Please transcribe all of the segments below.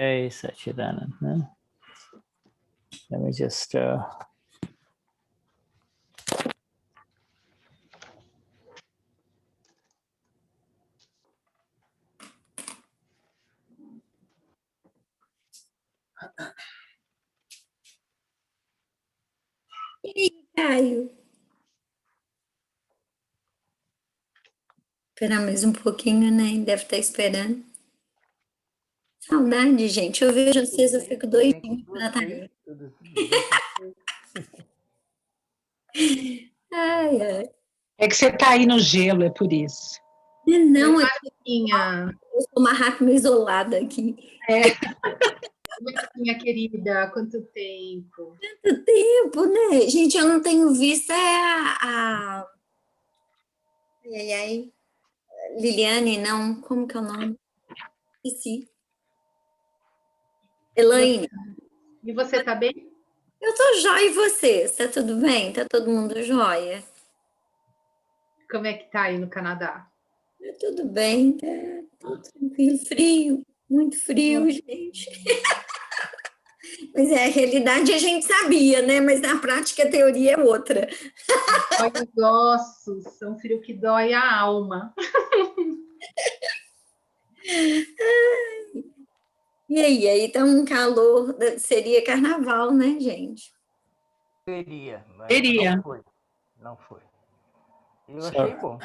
Hey, Sachidanand. Huh? Let me just... E aí, Caio? Esperar mais um pouquinho, né? Deve estar esperando. Saudade, gente. Eu vejo vocês, eu fico doidinha pra estar aí. Ai, ai. É que você está aí no gelo, é por isso. Não, Oi, Marcinha. eu sou uma rápida isolada aqui. Minha querida, quanto tempo. Quanto tempo, né? Gente, eu não tenho visto ai, Liliane, não. Como que é o nome? Esqueci. Elaine. E você tá bem? Eu tô jóia, e você? Tá tudo bem? Tá todo mundo jóia? Como é que tá aí no Canadá? Tá tudo bem, tá tudo tranquilo. Frio, muito frio, gente. Mas a realidade a gente sabia, né? Mas na prática a teoria é outra. Dói os ossos, é um frio que dói a alma. E aí tá um calor, seria carnaval, né, gente? Seria, mas Seria. não foi. Não foi. Eu achei bom.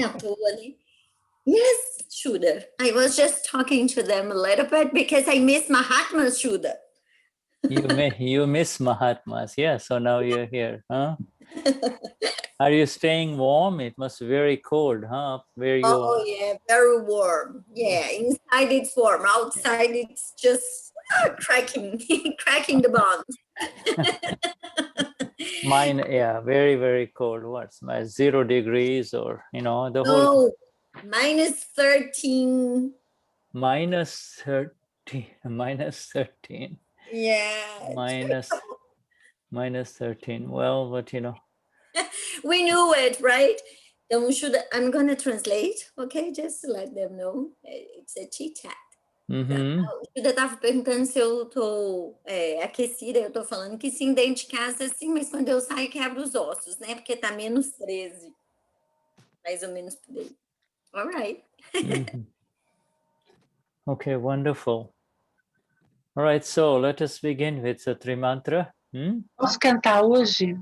À toa, né? Yes, Shuddha. I was just talking to them a little bit because I miss Mahatma, Shuddha. You miss Mahatmas. Yeah, so now you're here. Huh? Are you staying warm? It must be very cold, huh? Where you Oh, are. yeah, very warm. Yeah, inside it's warm. Outside it's just cracking, cracking the bonds. Mine, yeah, very, very cold. What's my 0 degrees or, the whole... Oh, minus 13. Minus 13, minus 13. Yeah. Minus 13. Well, but We knew it, right? Então, I'm going to translate, okay? Just to let them know. It's a chit-chat. Mm-hmm. O Shuddha estava perguntando se eu tô aquecida, eu tô falando que sim, dentro de casa, sim, mas quando eu saio, quebra os ossos, né? Porque tá menos 13. Mais ou menos por aí. All right. Mm-hmm. Okay, wonderful. All right, so let us begin with the Trimantra. Posso cantar hoje?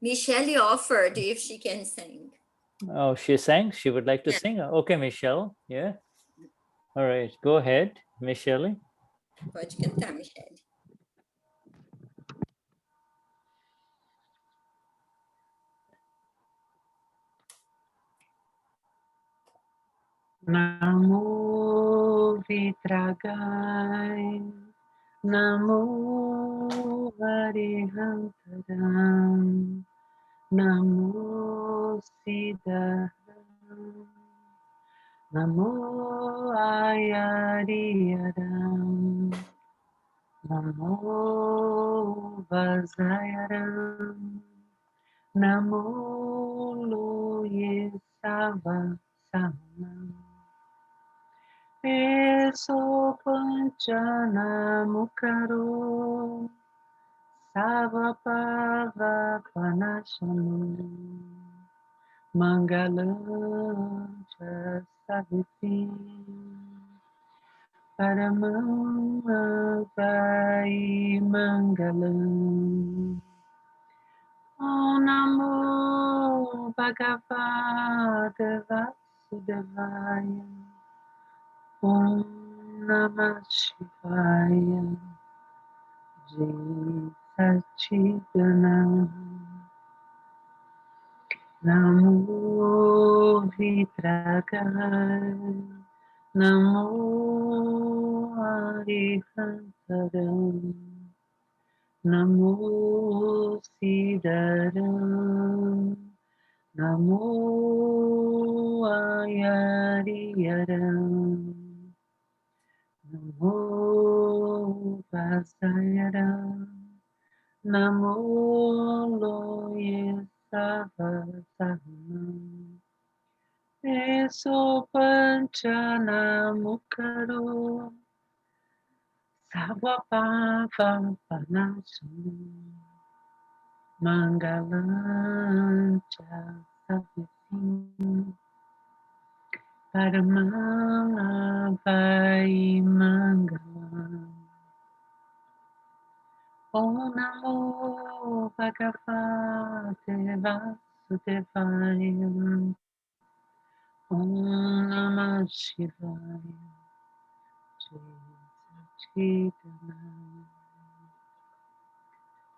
Michelle offered if she can sing. Oh, she sang? She would like to sing? Okay, Michelle. Yeah. All right, go ahead, Michelle. Pode cantar, Michelle. Namo Vitragai, Namo Harihantaram, Namo Siddharam, Namo Ayariyaram, Namo Vazayaram, Namo Loye Savasamam. Eso panchana mukaro savapava panashanu mangalam cha saviti paramam vai mangalam. Om Namo Bhagavate Vasudevaya. Om Namah Shivaya. Jai Satchidanand. Namo Vitragaya. Namo Arihantaram. Namo Siddharam. Namo Ayariyaram. Namo Vasayaram. Namo Loye Savasamam. Eso panchana mukaro Savapava panasu Mangalancha savitim Paramavai mangalam Om Namo Bhagavate Vasudevaya Om Namah Shivaya Jai Sachidananda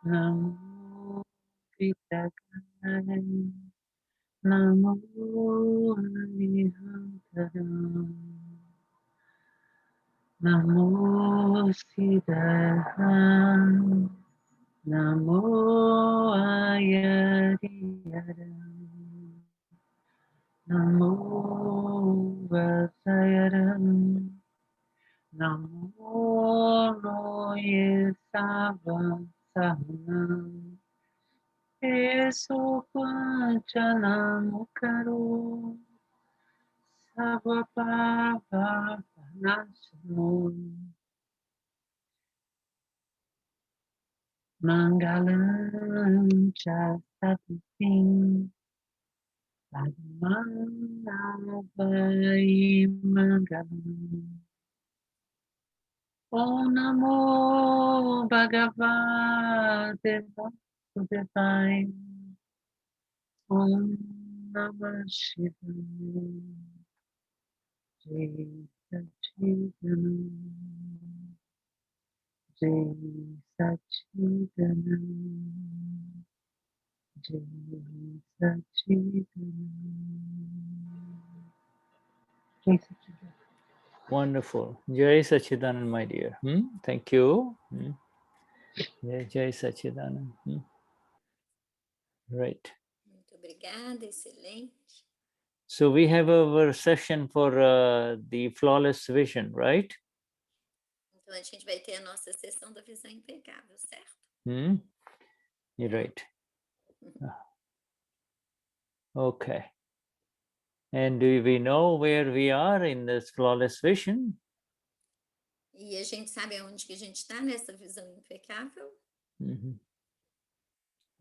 Namo Vitakaya Namo Arihantaram Namo Siddham Namo Ayariyaram Namo Vasayaram Namo Roye Sava Sahanam Eso Panchalamukaro Savapava Panasano Mangalam Chasatim Padmanabhai Mangalam Om Namo Bhagavate Vasudevaya Om Namah Shivaya Jai Sachidananda Jai Sachidananda Jai Sachidananda Jai Sachidananda. Wonderful. Jai Sachidanand, my dear. Thank you. Jai Sachidanand. Right. Muito obrigada, excelente. So we have our session for the flawless vision, right? Então a gente vai ter a nossa sessão da visão impecável, certo? You're right. Okay. And do we know where we are in this flawless vision? E a gente sabe aonde que a gente está nessa visão impecável?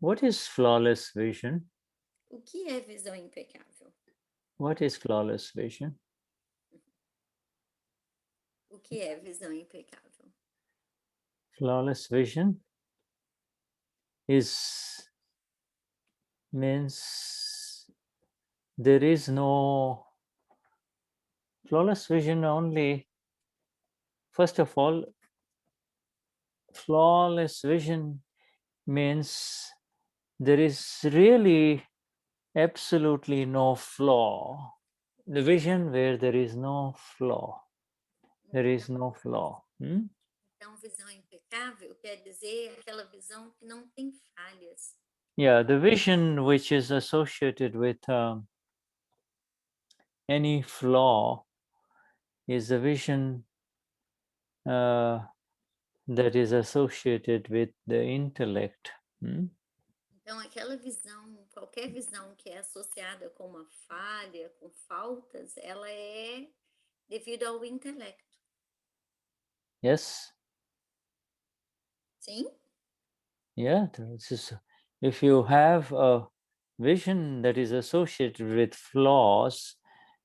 What is flawless vision? O que é visão impecável? What is flawless vision? O que é visão impecável? Flawless vision means there is no flawless vision only. First of all, flawless vision means there is really absolutely no flaw. The vision where there is no flaw. There is no flaw. Então, visão impecável quer dizer aquela visão que não tem falhas. Yeah, the vision which is associated with any flaw is a vision that is associated with the intellect. Então, aquela visão, qualquer visão que é associada com uma falha, com faltas, ela é devido ao intelecto. Yes? Sim? Yeah, if you have a vision that is associated with flaws,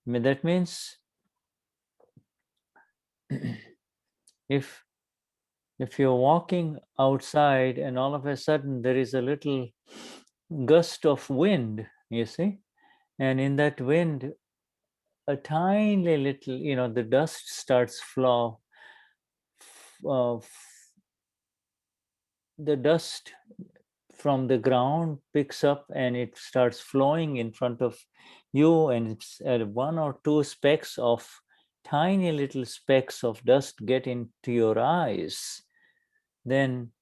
I mean, that means if you're walking outside and all of a sudden there is a little gust of wind, you see, and in that wind, a tiny little, the dust starts flow. The dust from the ground picks up and it starts flowing in front of you, and it's one or two specks of tiny little specks of dust get into your eyes. Then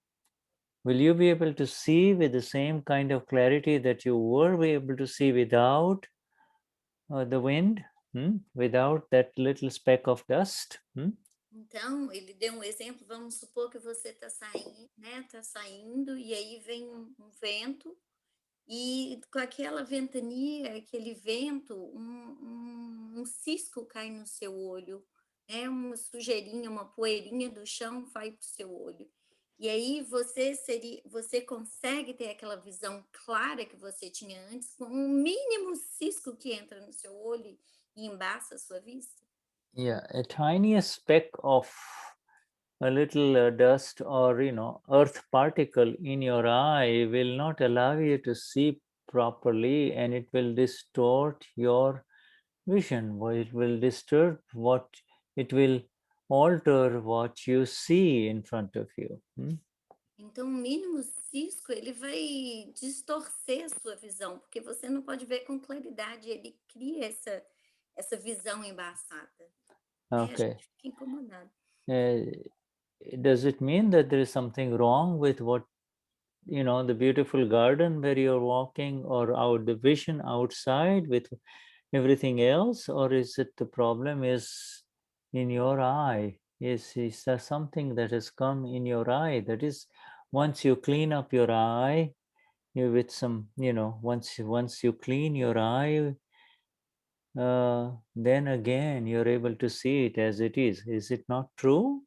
will you be able to see with the same kind of clarity that you were able to see without the wind, without that little speck of dust? Então, ele deu um exemplo, vamos supor que você está saindo, né? Está saindo e aí vem um vento E com aquela ventania, aquele vento, um cisco cai no seu olho, né? Uma sujeirinha, uma poeirinha do chão vai para o seu olho. E aí você consegue ter aquela visão clara que você tinha antes, com um mínimo cisco que entra no seu olho e embaça a sua vista? Yeah, a tiny speck of a little dust or earth particle in your eye will not allow you to see properly, and it will distort your vision. It will disturb what it will alter what you see in front of you. Então, o mínimo cisco, ele vai distorcer a sua visão, porque você não pode ver com claridade, ele cria essa visão embaçada. A Okay. gente fica incomodado. Does it mean that there is something wrong with what, the beautiful garden where you're walking, or the vision outside with everything else? Or is it the problem is in your eye? Is there something that has come in your eye? That is, once you clean up your eye, with some, once you clean your eye, then again you're able to see it as it is. Is it not true?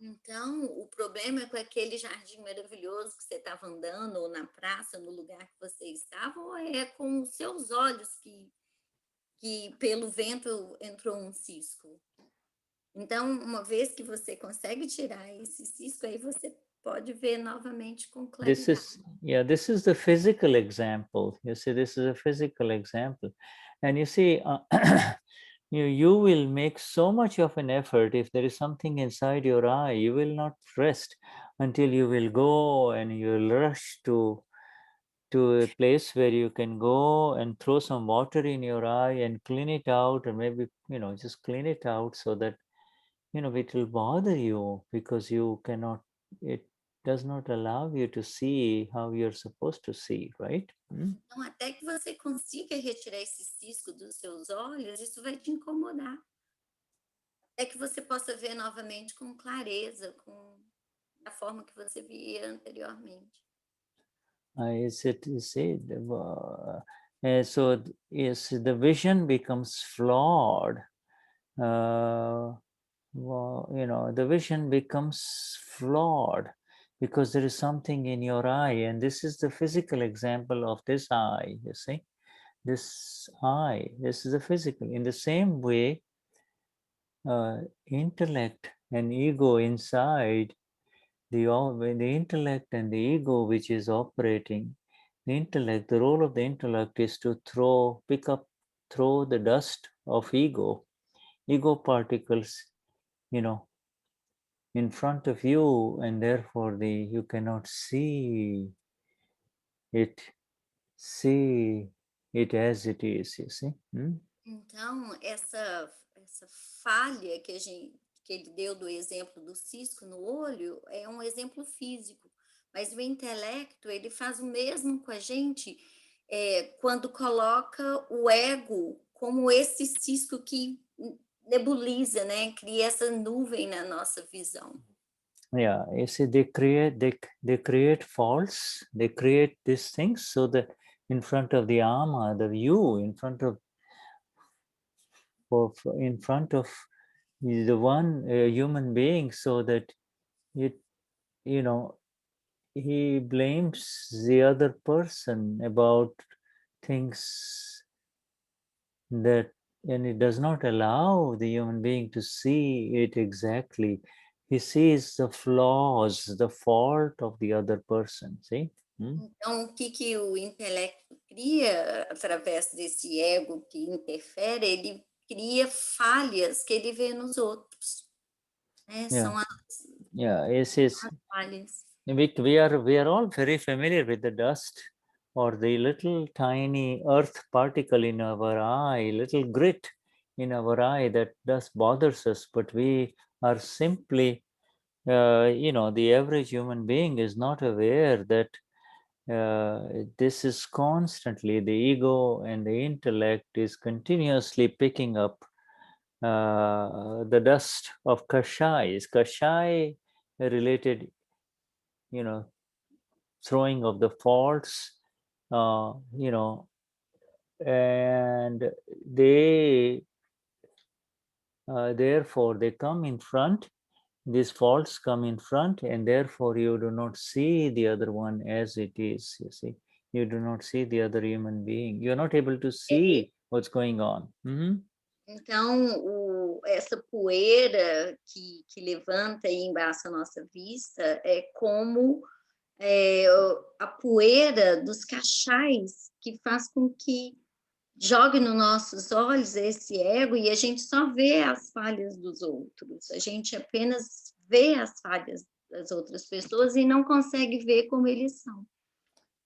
Então, o problema é com aquele jardim maravilhoso que você estava andando, ou na praça, no lugar que você estava, ou é com os seus olhos que pelo vento entrou um cisco? Então, uma vez que você consegue tirar esse cisco, aí você pode ver novamente com claridade. This is the physical example. You see, this is a physical example. And you see, you will make so much of an effort. If there is something inside your eye, you will not rest until you will go and you will rush to a place where you can go and throw some water in your eye and clean it out, or maybe, just clean it out so that, it will bother you, because it does not allow you to see how you're supposed to see, right? Então, até que você consiga retirar esse cisco dos seus olhos, isso vai te incomodar. Até que você possa ver novamente com clareza, com a forma que você via anteriormente. So yes, the vision becomes flawed. The vision becomes flawed because there is something in your eye, and this is the physical example of this eye. You see, this eye, this is the physical. In the same way, intellect and ego inside, the intellect and the ego which is operating, the role of the intellect is to throw the dust of ego particles, in front of you, and therefore you cannot see it as it is, you see. Então, essa falha que ele deu do exemplo do cisco no olho é um exemplo físico, mas o intelecto, ele faz o mesmo com a gente quando coloca o ego como esse cisco que nebuliza, né? Cria essa nuvem na nossa visão. Yeah, you see, they create faults, they create these things so that in front of the ama, the view, in front of the one human being, so that he blames the other person about things that, and it does not allow the human being to see it exactly. He sees the flaws, the fault of the other person, see? Então, o que o intelecto cria através desse ego que interfere, ele cria falhas que ele vê nos outros. São as falhas. We are all very familiar with the dust or the little tiny earth particle in our eye, little grit in our eye that does bothers us, but we are simply, the average human being is not aware that this is constantly, the ego and the intellect is continuously picking up the dust of kashai. Is kashai related, throwing of the faults you know, and they therefore they come in front. These faults come in front, and therefore you do not see the other one as it is. You see, you do not see the other human being. You're not able to see what's going on. Então, essa poeira que levanta e embaça a nossa vista é como a poeira dos cachais que faz com que jogue nos nossos olhos esse ego e a gente só vê as falhas dos outros. A gente apenas vê as falhas das outras pessoas e não consegue ver como eles são.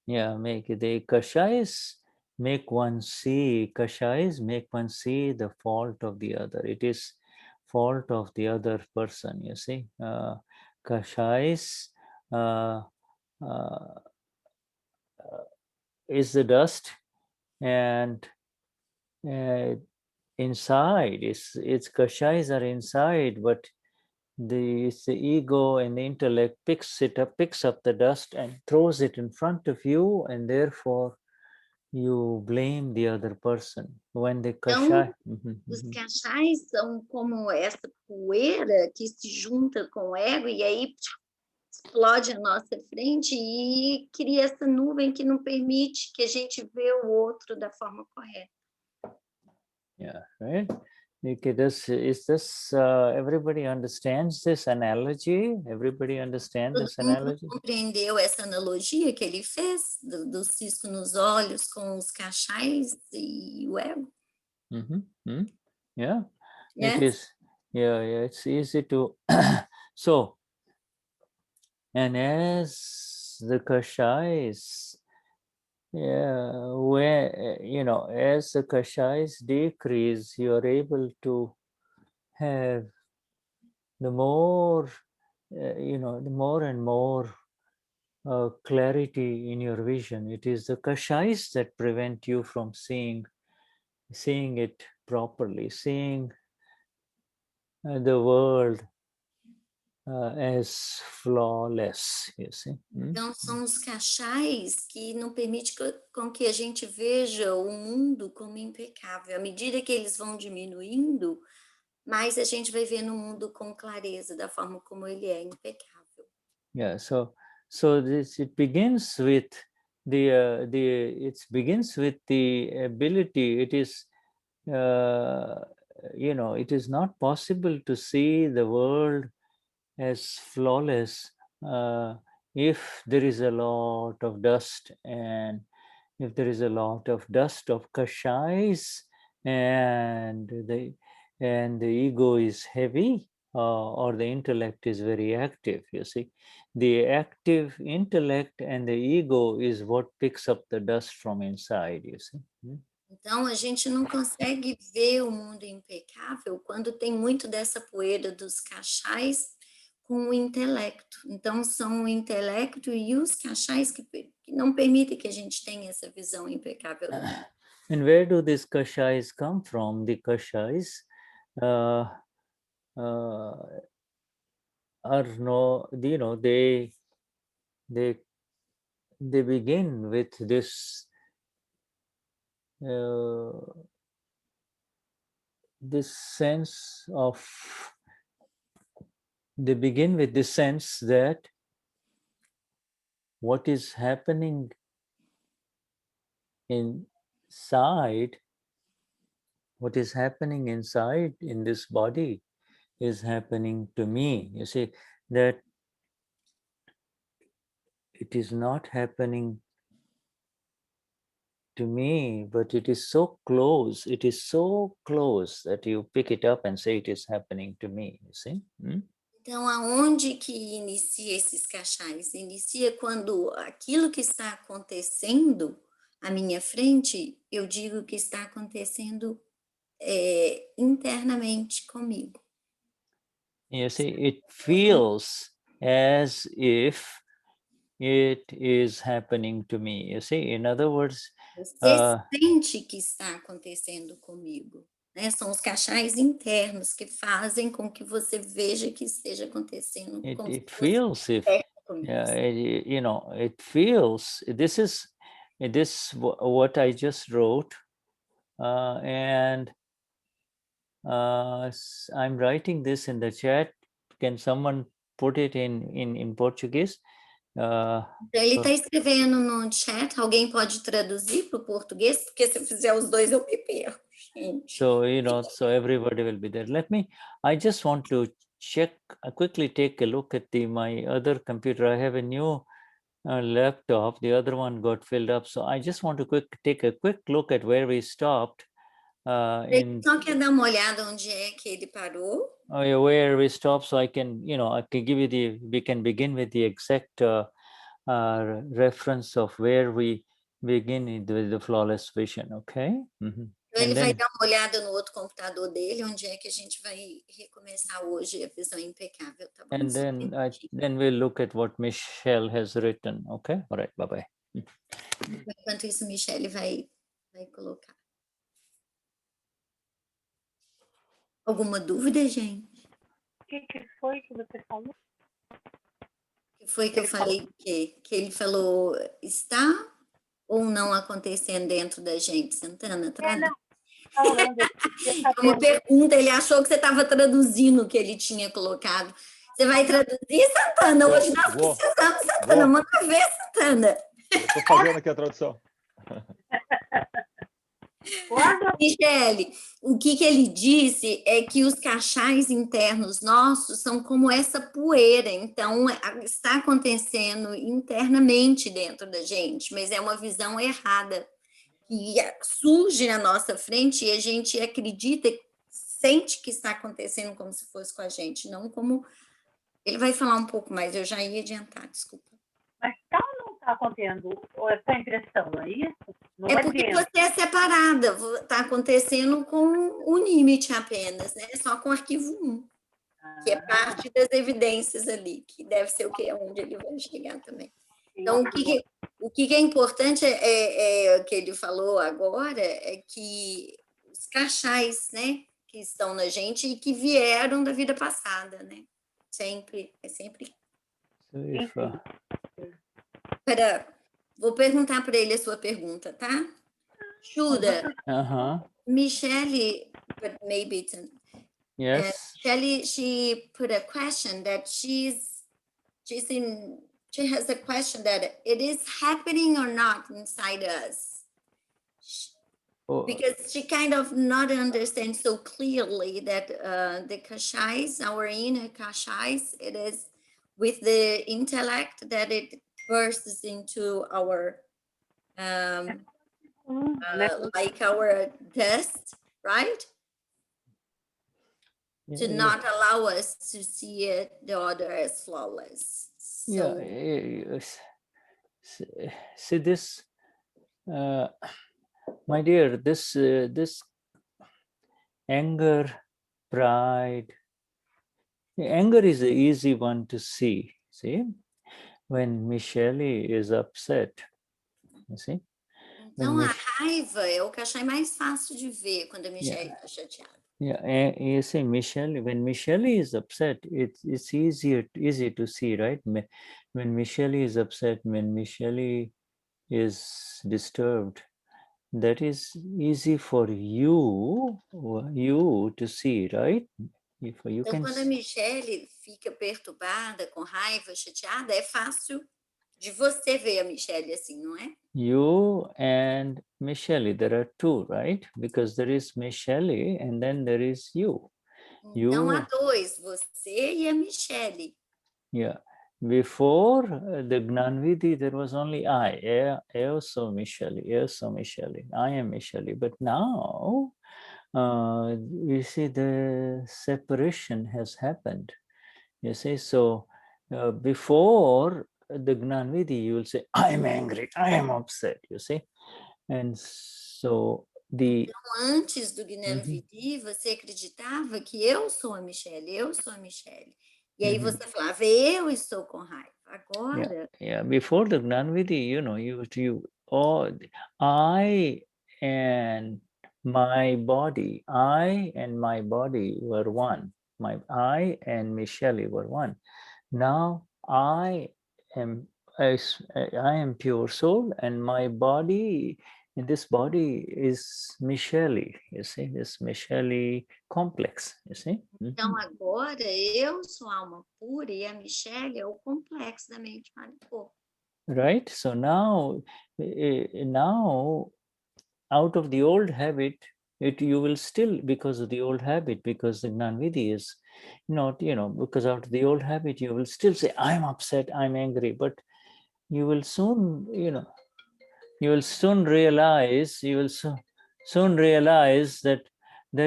Yeah, make the kashais make one see the fault of the other. It is fault of the other person. You see, kashais is the dust, and inside its kashais are inside, but the ego and the intellect picks up the dust and throws it in front of you, and therefore you blame the other person. When the kashai, os cachais são como essa poeira que se junta com o ego e aí explode à nossa frente e cria essa nuvem que não permite que a gente vê o outro da forma correta. Yeah, right. Okay, everybody understands this analogy? Everybody understands this analogy? Compreendeu essa analogia que ele fez do cisco nos olhos com os cachais e o ego? Yeah, Yes. it is. Yeah, it's easy to. So, and as the kashais, as the kashais decrease, you are able to have the more, the more and more clarity in your vision. It is the kashais that prevent you from seeing it properly, seeing the world as flawless, you see. Então, são os cachais que não permitem com que a gente veja o mundo como impecável. À medida que eles vão diminuindo, mais a gente vai ver no mundo com clareza, da forma como ele é impecável. Yeah, so it begins with the ability. It is it is not possible to see the world as flawless if there is a lot of dust, and if there is a lot of dust of kashais, and the ego is heavy, or the intellect is very active. You see, the active intellect and the ego is what picks up the dust from inside. You see. Então, a gente não consegue ver o mundo impecável quando tem muito dessa poeira dos cachais com o intelecto. Então, são o intelecto e os cachais que não permitem que a gente tenha essa visão impecável do mundo. And where do these kashais come from? The kashais are no, they begin with this this sense of, they begin with this sense that what is happening inside, in this body is happening to me. You see, that it is not happening to me, but it is so close that you pick it up and say it is happening to me. You see? Então, aonde que inicia esses cachais? Inicia quando aquilo que está acontecendo à minha frente, eu digo que está acontecendo internamente comigo. You see, it feels as if it is happening to me. You see, in other words, você sente que está acontecendo comigo. Né? São os cachais internos que fazem com que você veja que esteja acontecendo. It feels if, it feels, this is this what I just wrote, and I'm writing this in the chat. Can someone put it in Portuguese? Ele está escrevendo no chat. Alguém pode traduzir para o português? Porque se eu fizer os dois, eu me perco, gente. So, so everybody will be there. I just want to check, quickly take a look at my other computer. I have a new laptop. The other one got filled up. So I just want to take a quick look at where we stopped. Ele só quer dar uma olhada onde é que ele parou. Where we stopped, so I can give you we can begin with the exact reference of where we begin with the flawless vision, okay? Então ele vai dar uma olhada no outro computador dele, onde é que a gente vai recomeçar hoje a visão impecável, tá bom? And then we'll look at what Michelle has written, okay? All right, bye-bye. Enquanto isso, Michelle vai colocar. Alguma dúvida, gente? O que foi que você falou? O que foi que eu falei? Que ele falou, está ou não acontecendo dentro da gente? Santana, traduz. Uma pergunta, ele achou que você estava traduzindo o que ele tinha colocado. Você vai traduzir, Santana? Hoje nós precisamos, Santana. Manda ver, Santana. Estou fazendo aqui a tradução. Michele, o que ele disse é que os cachais internos nossos são como essa poeira, então está acontecendo internamente dentro da gente, mas é uma visão errada que surge na nossa frente e a gente acredita, sente que está acontecendo como se fosse com a gente, não como... Ele vai falar um pouco mais, eu já ia adiantar, desculpa. Mas está ou não está acontecendo essa impressão, é isso? Não é porque dentro. você é separada, está acontecendo com o limite apenas, né? Só com o arquivo 1, que é parte das evidências ali, que deve ser onde ele vai chegar também. Então, o que é importante é o que ele falou agora, é que os cachais, né, que estão na gente e que vieram da vida passada, né? É sempre. Vou perguntar para ele a sua pergunta, tá? Shuddha. Michelle, but maybe it's... Yes. Michelle, she put a question that she has a question that it is happening or not inside us. Because she kind of not understands so clearly that the kashais, our inner kashais, it is with the intellect that it bursts into our, like our dust, right? To not allow us to see the other as flawless. So, see this, my dear, this anger, pride. Anger is the easy one to see. See, when Michelle is upset, you see. Então a raiva é o que eu achei mais fácil de ver quando a Michelle está chateada. Yeah, you see, when Michelle is upset, it's easy to see, right? When Michelle is upset, when Michelle is disturbed, that is easy for you to see, right? Então, quando a Michelle fica perturbada, com raiva, chateada, é fácil de você ver a Michelle assim, não é? You and Michelle, there are two, right? Because there is Michelle and then there is you. Então há dois, você e a Michelle. Yeah. Before the Gnanvidhi, there was only I. Eu sou Michelle. I am Michelle. But now, you see, the separation has happened. You see, so before the Gnanvidhi, you will say, I am angry, I am upset, you see. And so the... Então, antes do Gnanvidhi, você acreditava que eu sou a Michelle. E aí você falava, eu estou com raiva. Agora... Yeah. Before the Gnanvidhi, I and my body were one. I and Michelle were one. Now I am I am pure soul, and my body, this body is Michelle, you see, this Michelle complex, you see. Então, agora, eu sou alma pura e a Michelle é o complexo da mente, alma e corpo. Right? So now, now, out of the old habit, you will still, because of the old habit, because the Gnanvidhi is not, because out of the old habit, you will still say, I'm upset, I'm angry, but you will soon, you will soon realize, soon realize that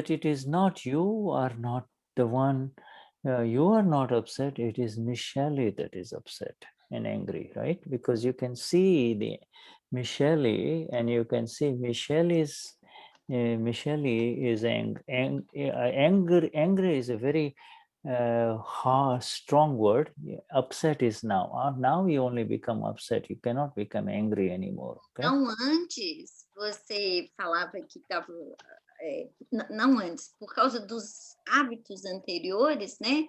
it is not, you are not the one, you are not upset, it is Michelle that is upset and angry, right? Because you can see the Michelle, and you can see Michelle is anger is a very hard, strong word. Upset is now. Now you only become upset. You cannot become angry anymore. Okay? Então, antes, você falava que estava... não antes, por causa dos hábitos anteriores, né?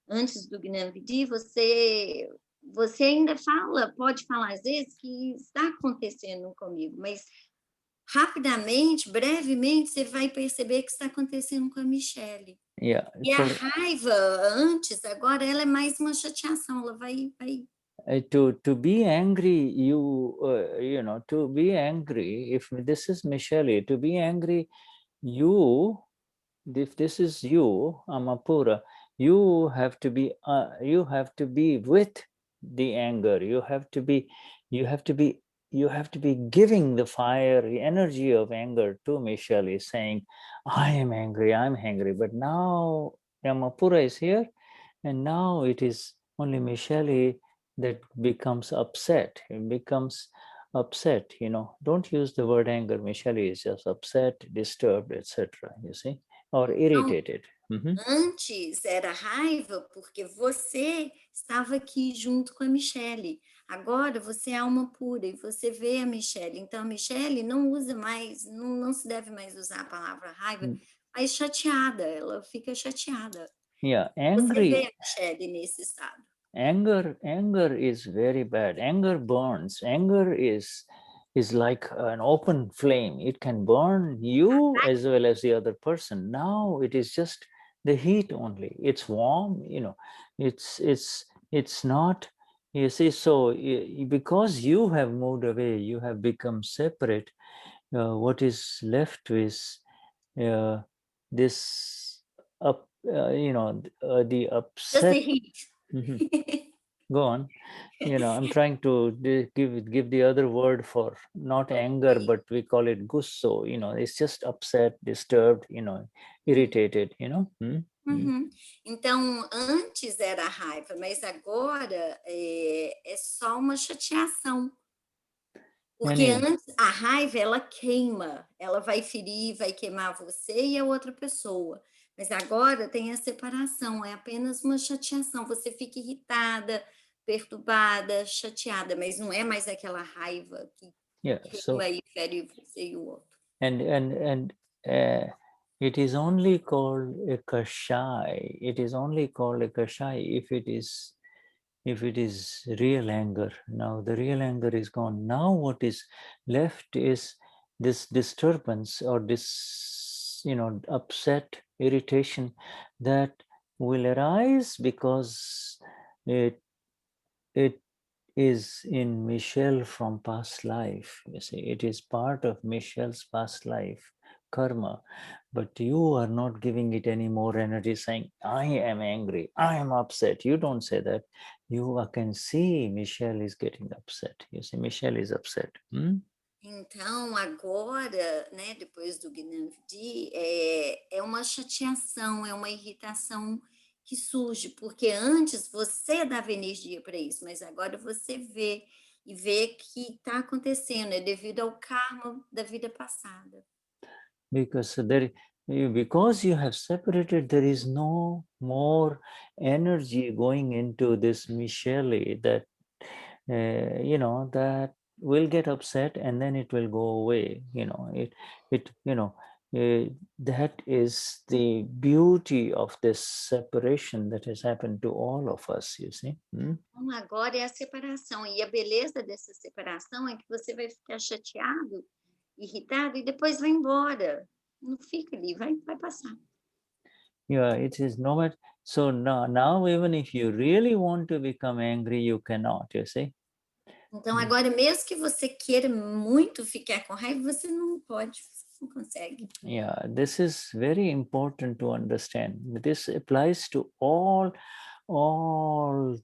Antes do Gnanvidhi, você ainda pode falar às vezes que está acontecendo comigo, mas rapidamente, brevemente, você vai perceber que está acontecendo com a Michelle. Yeah. E a raiva antes, agora ela é mais uma chateação, ela vai... To be angry, to be angry, if this is Michelle, to be angry, if this is you, Amapura, you have to be with the anger. You have to be giving the fire, the energy of anger to Michelle, saying, I am angry, I'm angry. But now Amapura is here, and now it is only Michelle that becomes upset. It becomes upset, Don't use the word anger. Michelle is just upset, disturbed, etc. You see, or irritated. Antes era raiva porque você estava aqui junto com a Michelle. Agora você é alma pura e você vê a Michelle. Então a Michelle não usa mais, não se deve mais usar a palavra raiva, mas chateada, ela fica chateada. Yeah, angry. Você vê a Michelle nesse estado. Anger is very bad. Anger burns. Anger is like an open flame. It can burn you as well as the other person. Now it is just the heat only. It's warm, it's not, you see. So because you have moved away, you have become separate, what is left is this the upset. Just the heat. Go on. I'm trying to give the other word for not anger, but we call it gusso. It's just upset, disturbed, irritated. Então, antes era raiva, mas agora é só uma chateação. Porque antes a raiva, ela queima, ela vai ferir, vai queimar você e a outra pessoa. Mas agora tem a separação, é apenas uma chateação. Você fica irritada, perturbada, chateada, mas não é mais aquela raiva que queima e fere você e o outro. And it is only called a kashai. It is only called a kashai if it is real anger. Now the real anger is gone. Now what is left is this disturbance or this, upset, irritation that will arise because it is in Michelle from past life. You see, it is part of Michelle's past life karma, but you are not giving it any more energy, saying, I am angry, I am upset. You don't say that. You can see Michelle is getting upset. You see, Michelle is upset. Então, agora, né, depois do Gnanvidhi, é uma chateação, é uma irritação que surge, porque antes você dava energia para isso, mas agora você vê que está acontecendo, é devido ao karma da vida passada. Because you have separated, there is no more energy going into this Michelle that that will get upset and then it will go away. That is the beauty of this separation that has happened to all of us, you see. Então, agora é a separação. E a beleza dessa separação é que você vai ficar chateado, irritado, e depois vai embora. Não fica ali, vai passar. Yeah, it is no matter. So now even if you really want to become angry, you cannot, you see? Então, agora, mesmo que você queira muito ficar com raiva, você não pode, você não consegue. Yeah, this is very important to understand. This applies to all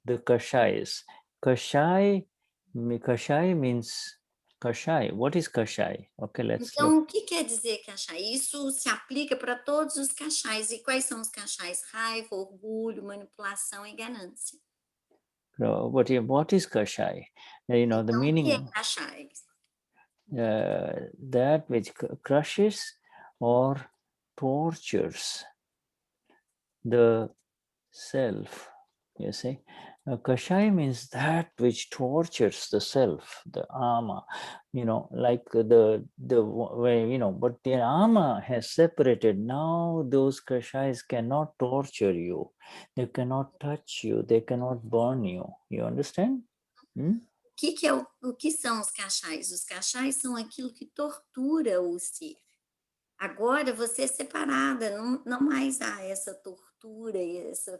the kashayas. Kashai means kashai. What is kashai? Okay, let's look. Então, o que quer dizer cachai? Isso se aplica para todos os cachais. E quais são os cachais? Raiva, orgulho, manipulação e ganância. What is kashai? You know, the Então, o que é meaning, cachai? that which crushes or tortures the self, you see. Kashai means that which tortures the self, the ama, you know, like the way, you know, but the ama has separated. Now those kashais cannot torture you, they cannot touch you, they cannot burn you. You understand? O que são os cachais? Os cachais são aquilo que tortura o ser. Agora você é separada, não mais há essa tortura e essa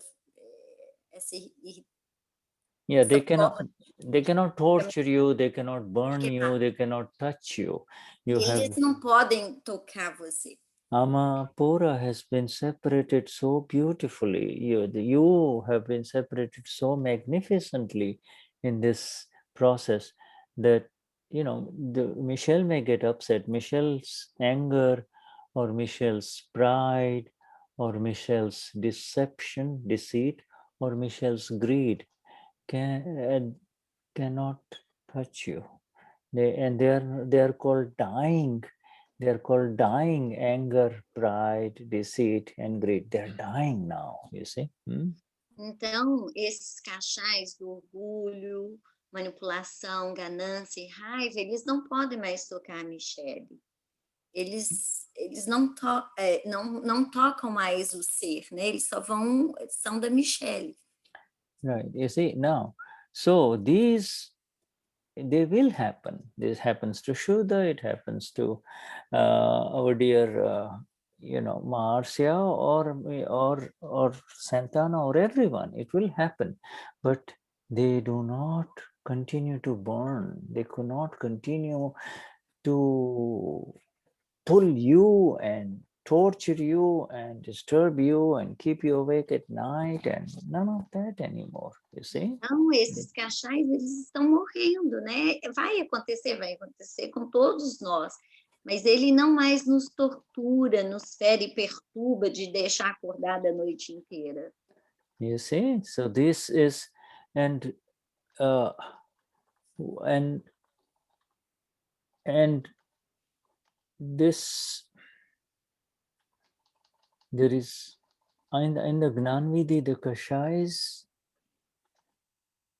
Yeah, they cannot torture you, they cannot burn you, they cannot touch you. Eles não podem tocar você. Amapura has been separated so beautifully. You have been separated so magnificently in this process that, you know, Michelle may get upset. Michelle's anger or Michelle's pride or Michelle's deception, deceit, or Michelle's greed cannot touch you. They are called dying. They are called dying anger, pride, deceit, and greed. They're dying now, you see. Então, esses cachais do orgulho, manipulação, ganância e raiva, eles não podem mais tocar a Michelle. Eles não tocam mais o ser, né? Eles são da Michelle. Right, you see, now, so they will happen. This happens to Shuddha, it happens to our dear, you know, Marcia or Santana or everyone. It will happen, but they do not continue to burn. They could not continue to pull you and torture you and disturb you and keep you awake at night, and none of that anymore, you see. Então, esses cachais, eles estão morrendo, né? Vai acontecer com todos nós, mas ele não mais nos tortura, nos fere e perturba de deixar acordada a noite inteira. You see, so this is, and this, there is in the Gnanvidhi, the kashais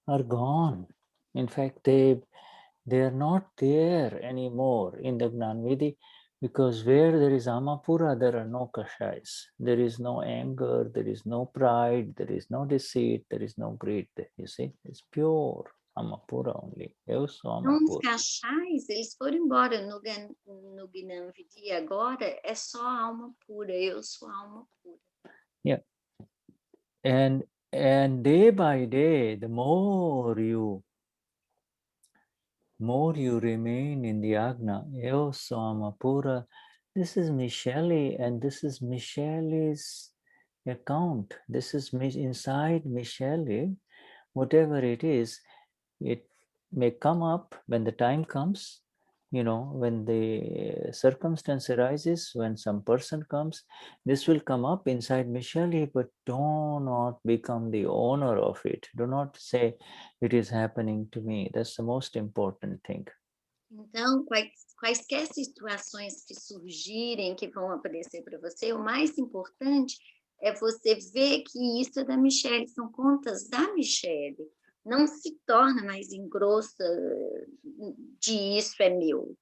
are gone. In fact, they are not there anymore in the Gnanvidhi, because where there is Amapura, there are no kashais. There is no anger, there is no pride, there is no deceit, there is no greed. You see, it's pure Amapura only. Então, os cachais, eles foram embora no Gnanvidhi. Agora é só alma pura. Eu sou alma pura. Yeah. And day by day, the more you remain in the Agna, Eo Samapura, this is Michelle, and this is Michelle's account. This is inside Michelle. Whatever it is, it may come up when the time comes, you know, when the circumstance arises, when some person comes, this will come up inside Michelle, but do not become the owner of it. Do not say it is happening to me. That's the most important thing. Então, quaisquer situações que surgirem, que vão aparecer para você, o mais importante é você ver que isso é da Michelle, são contas da Michelle. Não se torna mais engrossa de isso é meu.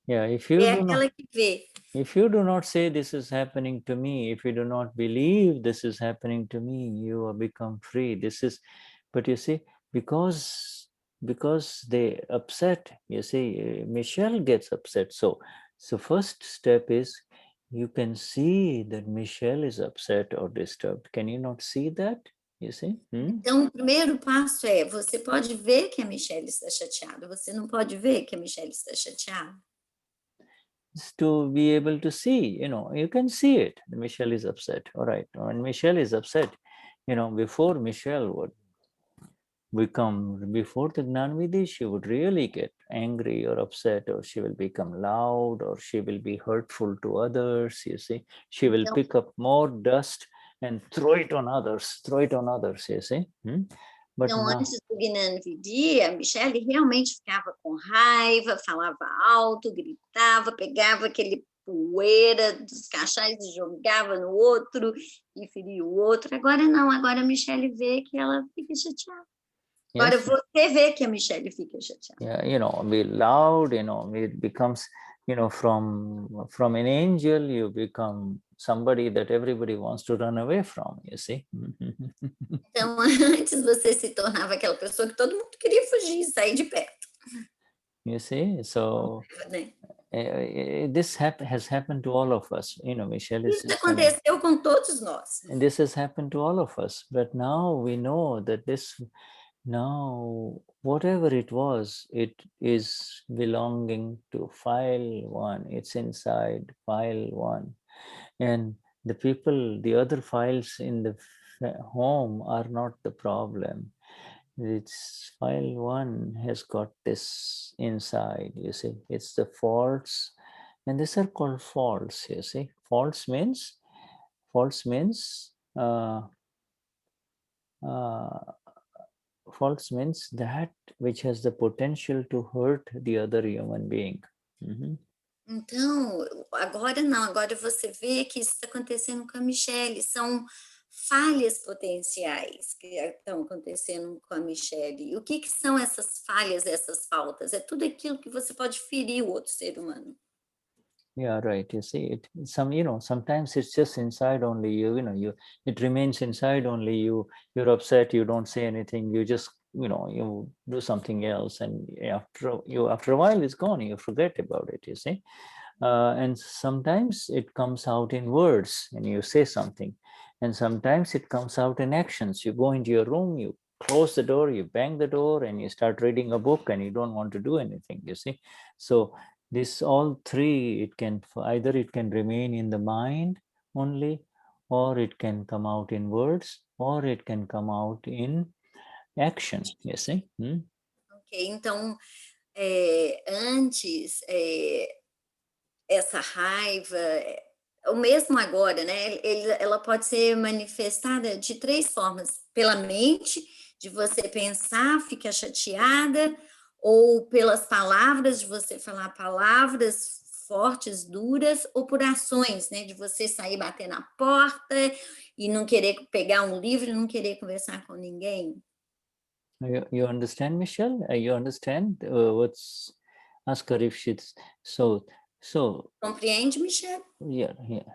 Yeah, if you aquela que vê. If you do not say this is happening to me, if you do not believe this is happening to me, you will become free. This is, but you see, because they upset, you see, Michelle gets upset. So first step is you can see that Michelle is upset or disturbed. Can you not see that? You see? Então, o primeiro passo é, você pode ver que a Michelle está chateada, você não pode ver que a Michelle está chateada. It's to be able to see, you can see it. Michelle is upset. All right. When Michelle is upset, before Michelle would before the Gnanvidhi, she would really get angry or upset, or she will become loud, or she will be hurtful to others, you see. She will pick up more dust and throw it on others, you see. But então, now, antes do Gnanvidhi, a Michelle realmente ficava com raiva, falava alto, gritava, pegava aquele poeira dos cachais e jogava no outro e feria o outro. Agora não, agora a Michelle vê que ela fica chateada. Agora yes, você vê que a Michelle fica chateada. yeah, be loud, it becomes, from an angel, you become somebody that everybody wants to run away from, you see. Então, antes você se tornava aquela pessoa que todo mundo queria fugir, sair de perto. You see, so Né? this has happened to all of us. Michelle is Isso aconteceu com todos nós. and this has happened to all of us. But now we know that now whatever it was, it is belonging to file 1. It's inside file 1, and the other files in the home are not the problem. It's file 1 has got this inside, you see. It's the faults, and these are called faults, you see. Faults means faults means that which has the potential to hurt the other human being. Então, agora não, agora você vê que isso está acontecendo com a Michelle, são falhas potenciais que estão acontecendo com a Michelle. O que são essas falhas, essas faltas? É tudo aquilo que você pode ferir o outro ser humano. Yeah, right. You see, sometimes it's just inside only you. It remains inside only you. You're upset. You don't say anything. You just, you do something else, and after a while, it's gone. You forget about it. You see, and sometimes it comes out in words, and you say something, and sometimes it comes out in actions. You go into your room, you close the door, you bang the door, and you start reading a book, and you don't want to do anything. You see, so. This all three, it can remain in the mind only, or it can come out in words, or it can come out in action, you see. Ok, então, antes, essa raiva, o mesmo agora, né? Ela pode ser manifestada de 3 formas. Pela mente, de você pensar, ficar chateada, ou pelas palavras, de você falar palavras fortes, duras, ou por ações, né? De você sair bater na porta e não querer pegar um livro e não querer conversar com ninguém. You understand, Michelle? You understand what's... Ask her if she's... So... Compreende, Michelle? Yeah.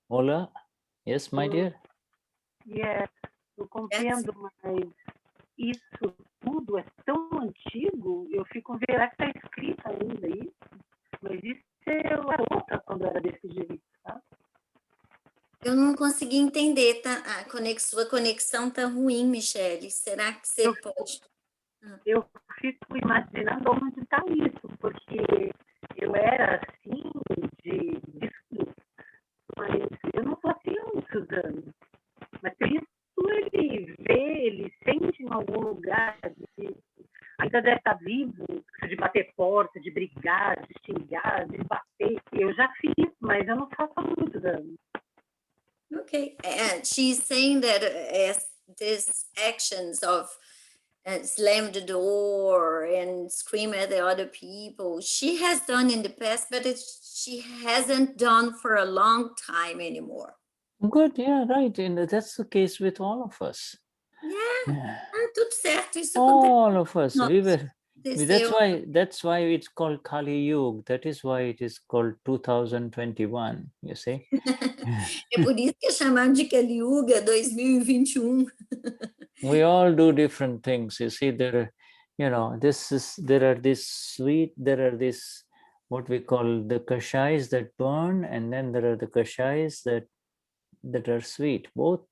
Ola? Yes, my dear? Yes, eu compreendo, mas isso tudo é tão antigo, eu fico vendo, será que está escrito ainda isso? Mas isso eu era outra quando era desse jeito, tá? Eu não consegui entender, tá? Sua conexão tá ruim, Michelle. Será que você pode... Eu fico imaginando onde está isso, porque eu era assim, mas eu não estou assim há muitos anos. Mas isso ele sente em algum lugar, ainda deve estar vivo, de bater porta, de brigar, de xingar, de bater. Eu já fiz, mas eu não faço há muitos anos. Okay, and she's saying that these actions of slam the door and scream at the other people, she has done in the past, but she hasn't done for a long time anymore. Good, yeah, right. And that's the case with all of us. Yeah. Tudo certo. Isso all of us. No, We were. That's why it's called Kali Yuga. That is why it is called 2021. You see. É por isso que é chamado de Kali Yuga 2021. We all do different things. You see, there are, there are this what we call the kashais that burn, and then there are the kashais that are sweet. Both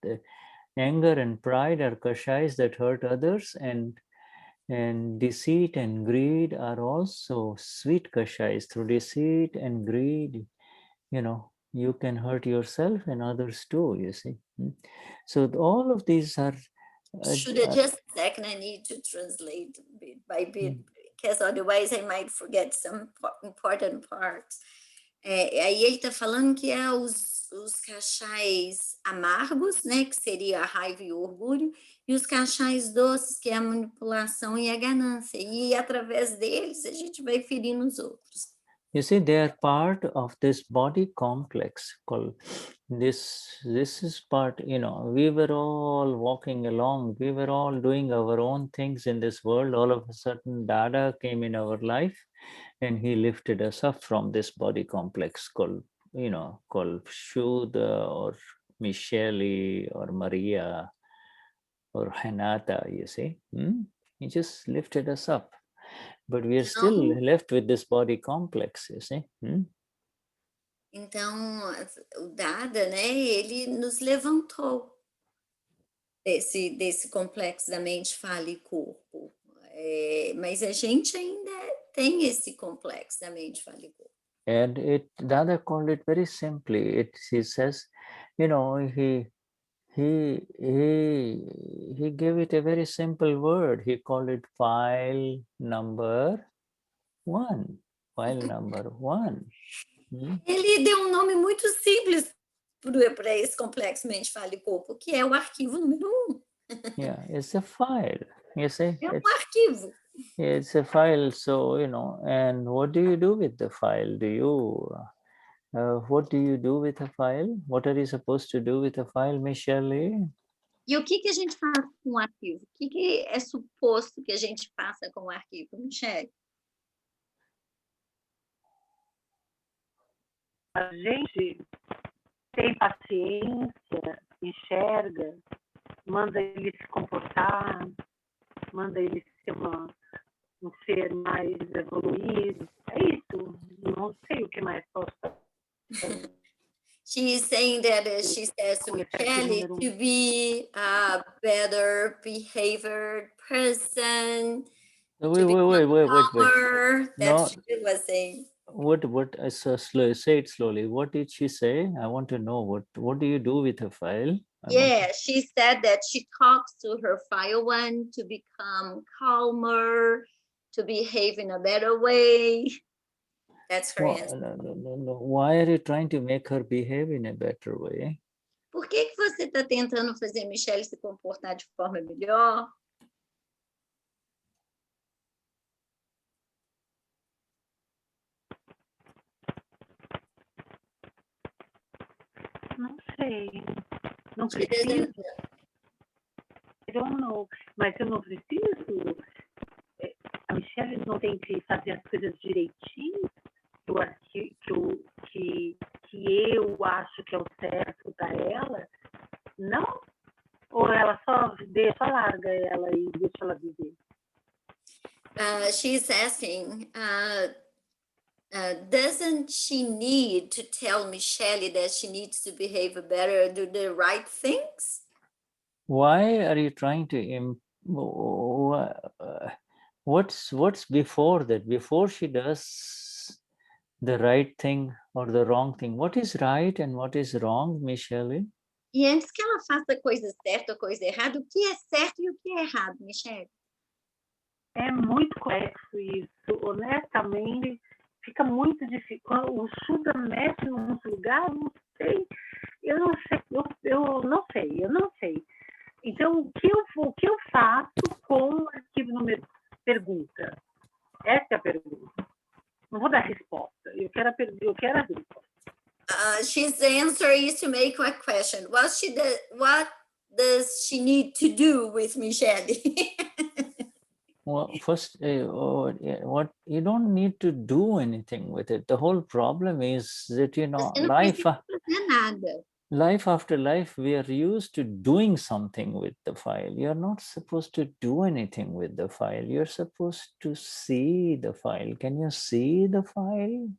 anger and pride are kashais that hurt others, and deceit and greed are also sweet kashais. Through deceit and greed, you can hurt yourself and others too, you see. So all of these are Shuddha, just a second, I need to translate bit by bit, because otherwise I might forget some important parts. Aí ele está falando que é os cachais amargos, né, que seria a raiva e o orgulho, e os cachais doces, que é a manipulação e a ganância. E através deles a gente vai ferindo os outros. You see, they are part of this body complex called this is part, we were all walking along, we were all doing our own things in this world. All of a sudden Dada came in our life, and he lifted us up from this body complex called Shuddha or Michele or Maria or Hanata, you see. He just lifted us up. But we are still left with this body complex, you see. Então, o Dada, né, ele nos levantou desse complexo da mente, fala e corpo. Mas a gente ainda tem esse complexo da mente, fala e corpo. And Dada called it very simply. He says, he gave it a very simple word. He called it file number 1. File number 1. Ele deu nome muito simples para esse complexo mente, fala e corpo, que é o arquivo número 1. Yeah, it's a file. You see? É arquivo. It's a file. So, and what do you do with the file? What do you do with a file? What are you supposed to do with a file, Michele? E o que a gente faz com o arquivo? O que é suposto que a gente faça com o arquivo, Michele? A gente tem paciência, enxerga, manda ele se comportar, manda ele ser um ser mais evoluído. É isso. Não sei o que mais posso fazer. She's saying that she says to Michele to be a better behaved person. Wait. That's what she was saying. Say it slowly. What did she say? I want to know what do you do with a file? Yeah, she said that she talks to her file 1 to become calmer, to behave in a better way. That's her answer. No. Why are you trying to make her behave in a better way? Por que você está tentando fazer Michele se comportar de forma melhor? Não sei. Não preciso. I don't know. Mas eu não preciso. A Michele não tem que fazer as coisas direitinho, que eu acho que é o certo para ela. Não? Ou ela só larga ela e deixa ela viver? She's asking, doesn't she need to tell Michele that she needs to behave better, do the right things? Why are you trying to what's before that? Before she does the right thing or the wrong thing, what is right and what is wrong, Michele? E antes que ela faça a coisa certa ou coisa errada, o que é certo e o que é errado, Michele? É muito complexo isso. Honestamente, fica muito difícil. O Shuddha mexe num lugar, eu não sei. Então, o que eu faço com o arquivo número? Pergunta. Essa é a pergunta. Não vou dar resposta. Eu quero a resposta. She's answer is to make a question. What does she need to do with Michele? Well, first, what you don't need to do anything with it. The whole problem is that Você não precisa fazer nada. life after life, we are used to doing something with the file. You're not supposed to do anything with the file. You're supposed to see the file. Can you see the file?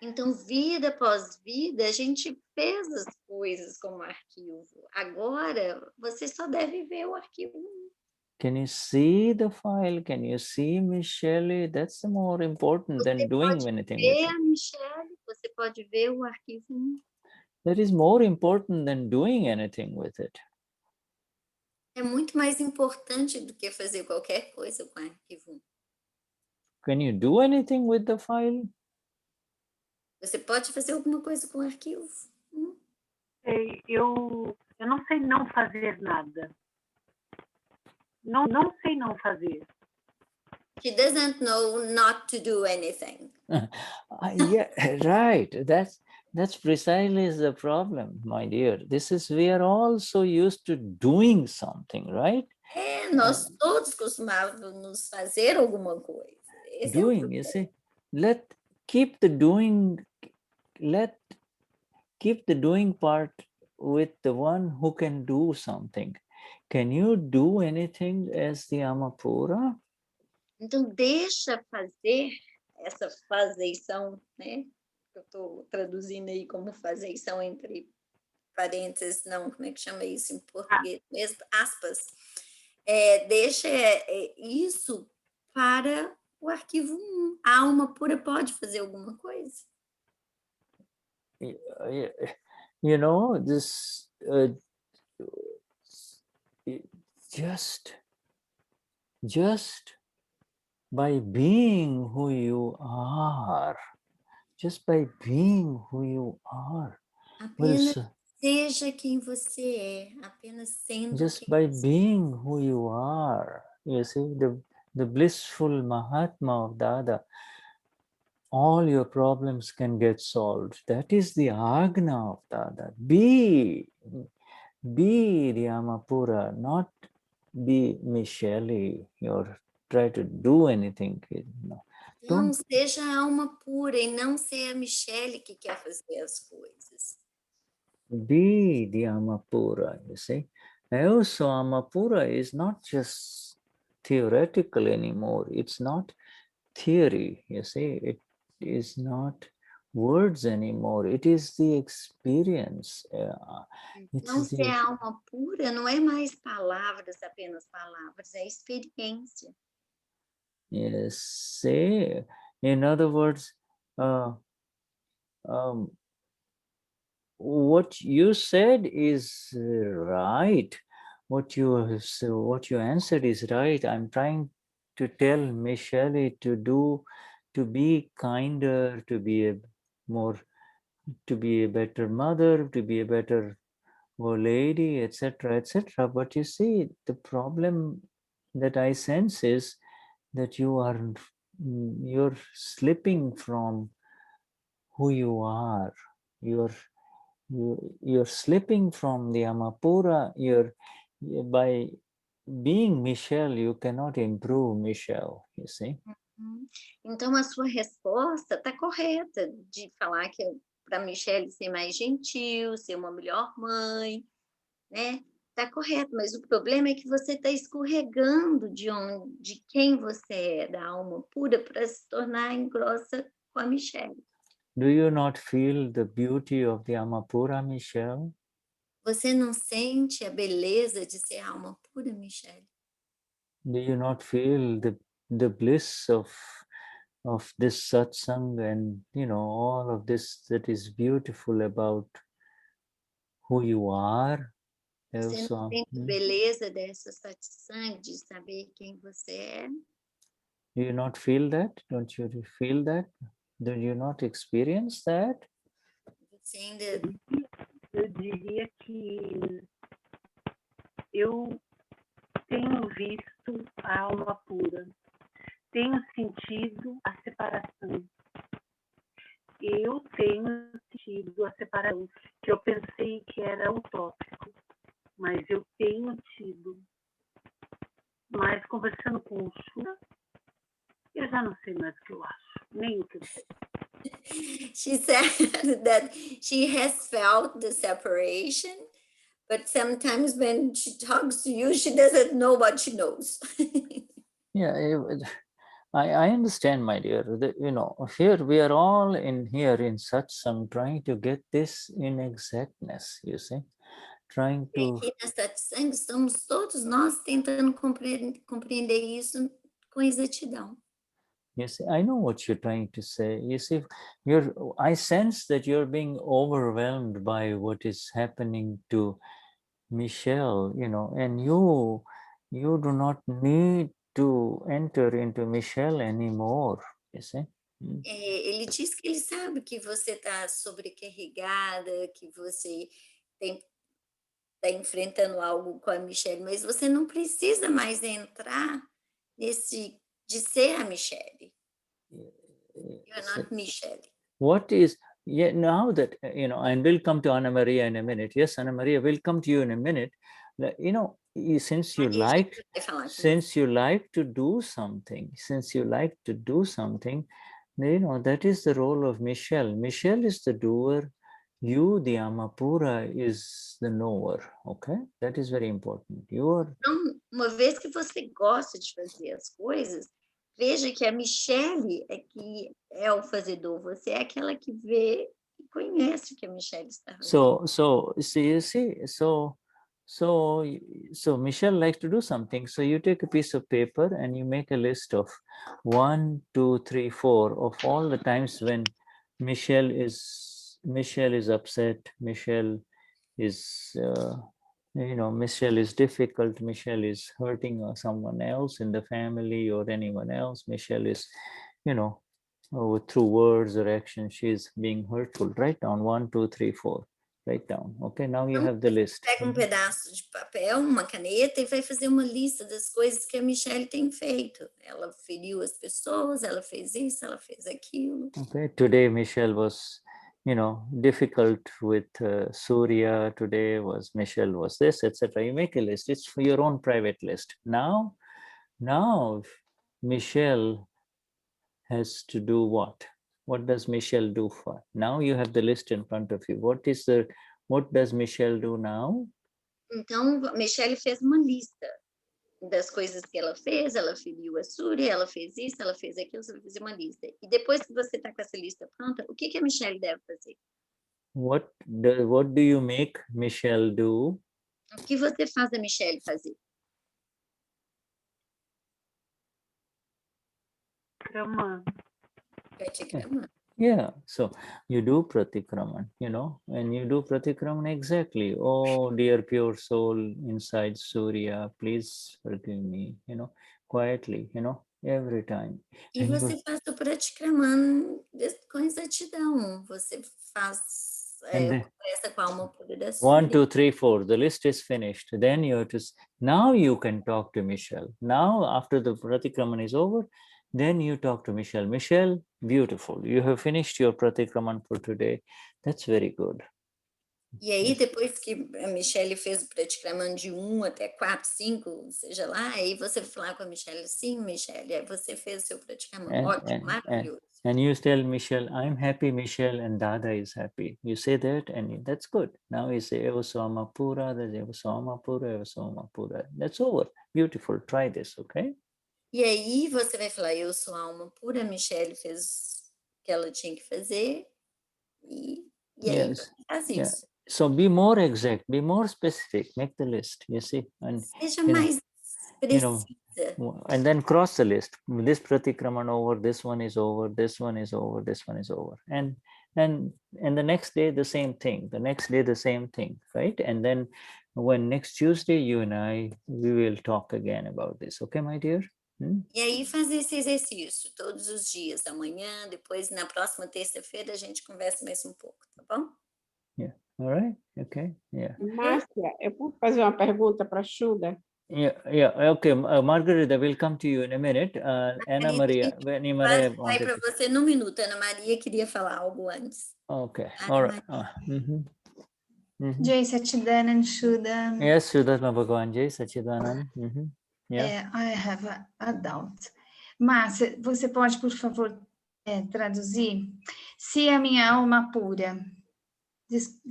Então, vida após vida, a gente fez as coisas como arquivo. Agora, você só deve ver o arquivo. Can you see the file? Can you see Michelle? That's more important than doing anything with Ver it. a Michelle, você pode ver o arquivo. That is more important than doing anything with it. É muito mais importante do que fazer qualquer coisa com o arquivo. Can you do anything with the file? Você pode fazer alguma coisa com o arquivo? Eu não sei não fazer nada. Não sei não fazer. She doesn't know not to do anything. Yeah, right. That's precisely the problem, my dear. We are all so used to doing something, right? Nós todos costumávamos fazer alguma coisa. Esse doing, you see. Keep the doing part with the one who can do something. Can you do anything as the Amapura? Então, deixa fazer essa fazeição, né? Eu estou traduzindo aí como fazeição entre parênteses, não, como é que chama isso em português mesmo? Aspas. Deixa isso para o arquivo 1. A alma pura pode fazer alguma coisa. You know, this just by being who you are, just by being who you are, apenas seja quem você é, apenas sendo just quem by você being who you are, you see, the blissful Mahatma of Dada, all your problems can get solved. That is the Agna of Dada. Be the Amapura, not be Michelle or try to do anything. No. Não seja a alma pura e não ser a Michelle que quer fazer as coisas. Be the Amapura, you see. Also, Amapura is not just theoretical anymore. It's not theory, you see. It is not words anymore. It is the experience. Não ser a alma pura não é mais palavras, apenas palavras, é experiência. Yes, say, in other words, what you said is right. What you answered is right. I'm trying to tell Michelle to be kinder, to be a better mother, to be a better lady, etc., etc. But you see, the problem that I sense is that you're slipping from who you are. You're slipping from the Amapura. By being Michelle, you cannot improve Michelle, you see. Então, a sua resposta está correta de falar que para Michelle ser mais gentil, ser uma melhor mãe, né? Está correto, mas o problema é que você está escorregando de quem você é, da alma pura, para se tornar engrossa com a Michelle. Do you not feel the beauty of the Amapura, Michelle? Você não sente a beleza de ser alma pura, Michelle? Do you not feel the bliss of this satsang and all of this that is beautiful about who you are? Você não sente a beleza dessa satsang, de saber quem você é? Do you not feel that? Don't you feel that? Do you not experience that? Você ainda... Eu diria que eu tenho visto a alma pura, tenho sentido a separação. Eu tenho sentido a separação, que eu pensei que era utópico, mas eu tenho tido. Mas conversando com o Shuddha, eu já não sei mais o que eu acho, nem o que eu sei. She said that she has felt the separation, but sometimes when she talks to you, she doesn't know what she knows. Yeah, I understand, my dear. Here we are all in Satsang trying to get this in exactness, you see, trying to. Aqui na Satsang, estamos todos nós tentando compreender isso com exatidão. You see, I know what you're trying to say. You see, I sense that you're being overwhelmed by what is happening to Michelle, and you do not need to enter into Michelle anymore, you see. Ele diz que ele sabe que você está sobrecarregada, que você está enfrentando algo com a Michelle, mas você não precisa mais entrar de ser a Michelle. You're not Michelle. What is, now that, and we'll come to Anna Maria in a minute. Yes, Anna Maria, we'll come to you in a minute. Since you like to do something, that is the role of Michelle. Michelle is the doer. You, the Amapura, is the knower, okay? That is very important. Então, uma vez que você gosta de fazer as coisas, veja que a Michelle é o fazedor. Você é aquela que vê e conhece o que a Michelle está fazendo. So Michelle likes to do something. So you take a piece of paper and you make a list of 1, 2, 3, 4 of all the times when Michelle is upset, Michelle is Michelle is difficult, Michelle is hurting someone else in the family or anyone else, Michelle is through words or action she is being hurtful. Write down 1, 2, 3, 4. Write down. Okay, now you have the list. Pega pedaço de papel, uma caneta e vai fazer uma lista das coisas que a Michelle tem feito. Ela feriu as pessoas, ela fez isso, ela fez aquilo. Okay, today Michelle was difficult with Surya. Today Michelle was this, etc. You make a list. It's for your own private list. Now Michelle has to do what? What does Michelle do for? Now you have the list in front of you. What does Michelle do now? Então, Michelle fez uma lista das coisas que ela fez, ela feriu a Surya, ela fez isso, ela fez aquilo, você vai fazer uma lista. E depois que você está com essa lista pronta, o que a Michelle deve fazer? What do you make Michelle do? O que você faz a Michelle fazer? Pratikraman. Yeah, so you do pratikraman, and you do pratikraman exactly. Oh, dear pure soul inside Surya, please forgive me, quietly, every time. E você faz o pratikraman com exatidão. Você faz conversa com a alma pura da Surya. 1, 2, 3, 4. The list is finished. Then you have to. Now you can talk to Michelle. Now, after the pratikraman is over, then you talk to Michelle. Michelle, beautiful. You have finished your pratikraman for today. That's very good. E aí, depois que a Michelle fez o pratikraman de 1 até 4, 5, seja lá, aí você vai falar com a Michelle, sim, Michelle, aí você fez o seu pratikraman, ótimo, maravilhoso. And you tell Michelle, I'm happy, Michelle, and Dada is happy. You say that, and that's good. Now you say, Eva Soma Pura, Eva Soma Pura, Eva Soma Pura. That's over. Beautiful. Try this, okay? E aí você vai falar, eu sou a alma pura, a Michelle fez o que ela tinha que fazer, e aí você faz isso. So be more exact, be more specific, make the list, you see. And, seja mais precisa. And then cross the list. This pratikraman over, this one is over, this one is over, this one is over. And the next day, the same thing. The next day, the same thing, right? And then when next Tuesday, you and we will talk again about this. Okay, my dear? E aí fazer esse exercício todos os dias, amanhã, depois na próxima terça-feira a gente conversa mais um pouco, tá bom? Yeah. All right. Okay. Yeah. Marcia, eu posso fazer uma pergunta para a Shuddha? Yeah. Okay, Margarita, we'll come to you in a minute. Ana Maria, vai para você num minuto. Ana Maria queria falar algo antes. Okay. All right. Jai Sachidanand Shuddha. Yes, Vishuddhatma Bhagavan Jai Sachidanand. Yeah. I have a doubt. Marcia, você pode, por favor, traduzir. Se a minha alma pura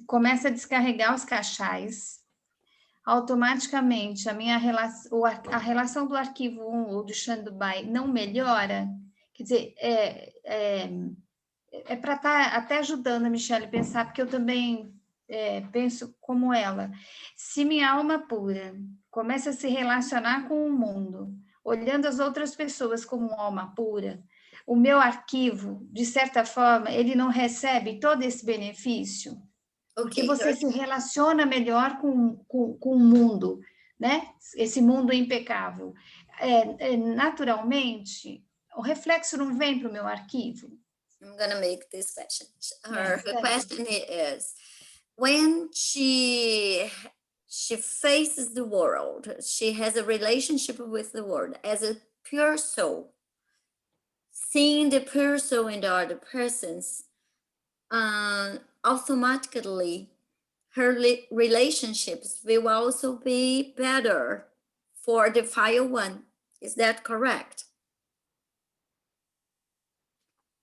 começa a descarregar os cachais, automaticamente a relação do arquivo 1 ou do Shandubai não melhora, quer dizer, para estar até ajudando a Michelle a pensar, porque eu também penso como ela. Se minha alma pura começa a se relacionar com o mundo, olhando as outras pessoas como alma pura, o meu arquivo, de certa forma, ele não recebe todo esse benefício, porque você se relaciona melhor com o mundo, né? Esse mundo impecável. Naturalmente, o reflexo não vem para o meu arquivo. I'm going to make this question. Her question is, when she faces the world, she has a relationship with the world as a pure soul, seeing the pure soul in the other persons, automatically her relationships will also be better for the file 1. Is that correct?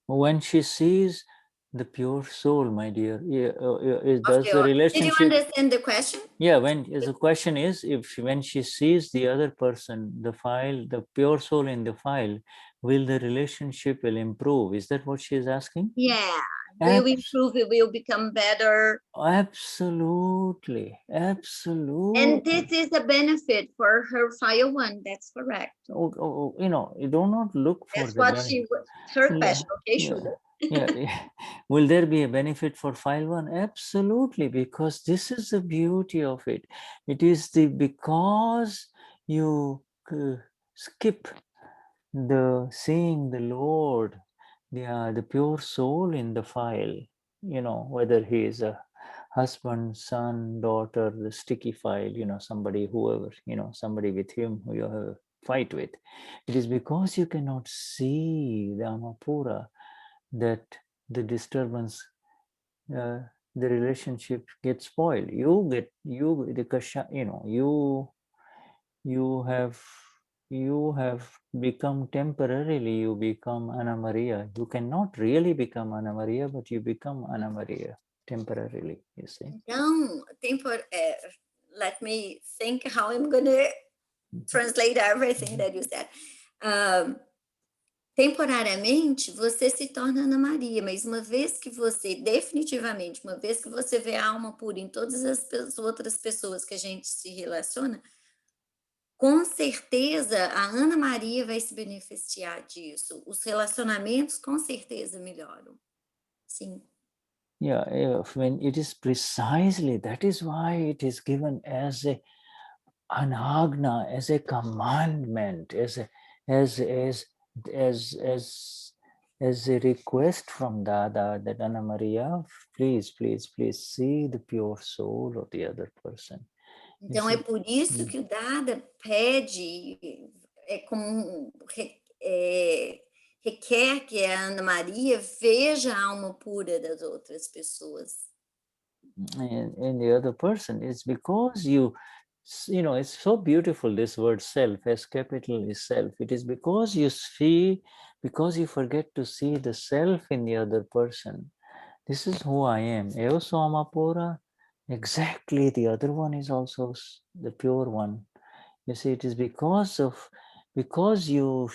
When she sees the pure soul, my dear, does the relationship... Did you understand the question? Yeah, the question is, when she sees the other person, the pure soul in the file, will the relationship improve? Is that what she is asking? Yeah, will improve, it will become better. Absolutely. And this is a benefit for her file 1, that's correct. You do not look for that's what her question, okay, Shuddha? Will there be a benefit for file 1? Absolutely, because this is the beauty of it. It is because you skip the seeing the Lord, the pure soul in the file, whether he is a husband, son, daughter, the sticky file, somebody, whoever, somebody with whom you have a fight with. It is because you cannot see the Amapura that the disturbance, the relationship gets spoiled. You have become temporarily, you become Anna Maria. You cannot really become Anna Maria, but you become Anna Maria temporarily, you see. Então, let me think how I'm going to translate everything that you said. Temporariamente, você se torna Ana Maria, mas uma vez que você, definitivamente, uma vez que você vê a alma pura em todas as outras pessoas que a gente se relaciona, com certeza a Ana Maria vai se beneficiar disso. Os relacionamentos com certeza melhoram. Sim. Yeah, when it is precisely, that is why it is given as an agna, as a commandment, as a request from Dada that Anna Maria, please see the pure soul of the other person. Então, é por isso que o Dada pede, requer que a Ana Maria veja a alma pura das outras pessoas. And the other person is because it's so beautiful, this word self, S capital is self. It is because you forget to see the self in the other person. This is who I am. Eu sou Amapura. Exactly, the other one is also the pure one. You see, it is because you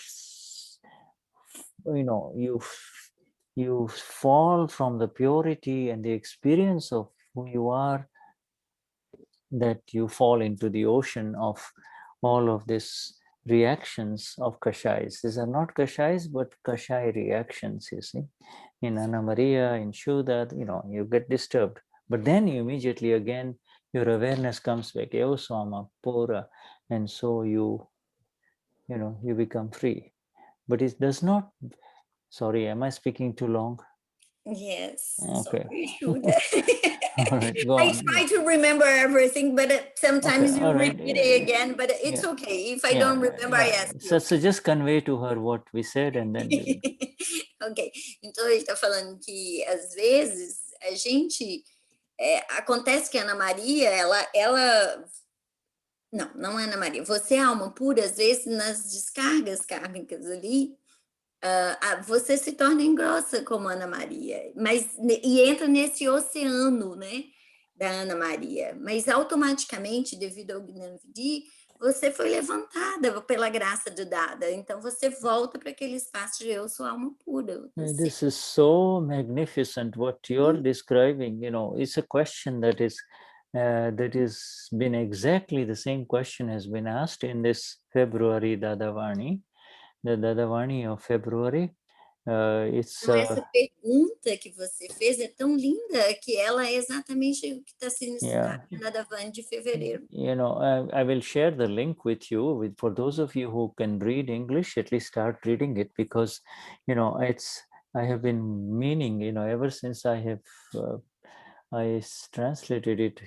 fall from the purity and the experience of who you are, that you fall into the ocean of all of these reactions of kashais. These are not kashais, but kashai reactions, you see. In Anna Maria, in Shuddha, you get disturbed. But then you immediately again, your awareness comes back, Eoswama, Pura, and so you become free. But it does not, sorry, am I speaking too long? Yes. Okay. Sorry, All right, go on. I try to remember everything, but sometimes you repeat it again, but it's okay. If I don't remember, I ask you. So just convey to her what we said and then Ok. Então, ele está falando que, às vezes, a gente... acontece que a Ana Maria, ela... Não é Ana Maria. Você é alma pura, às vezes, nas descargas kármicas ali, você se torna engrossa como Ana Maria, e entra nesse oceano, né, da Ana Maria, mas automaticamente, devido ao Gnani, você foi levantada pela graça de Dada, então você volta para aquele espaço de eu sou alma pura. This is so magnificent what you're describing. It's a question that is been exactly the same question has been asked in this February Dadavani, the Dadavani of February. Essa pergunta que você fez é tão linda que ela é exatamente o que está sendo estudado na Dadavani de fevereiro. I will share the link with you. For those of you who can read English, at least start reading it, because I have been meaning, ever since I translated it.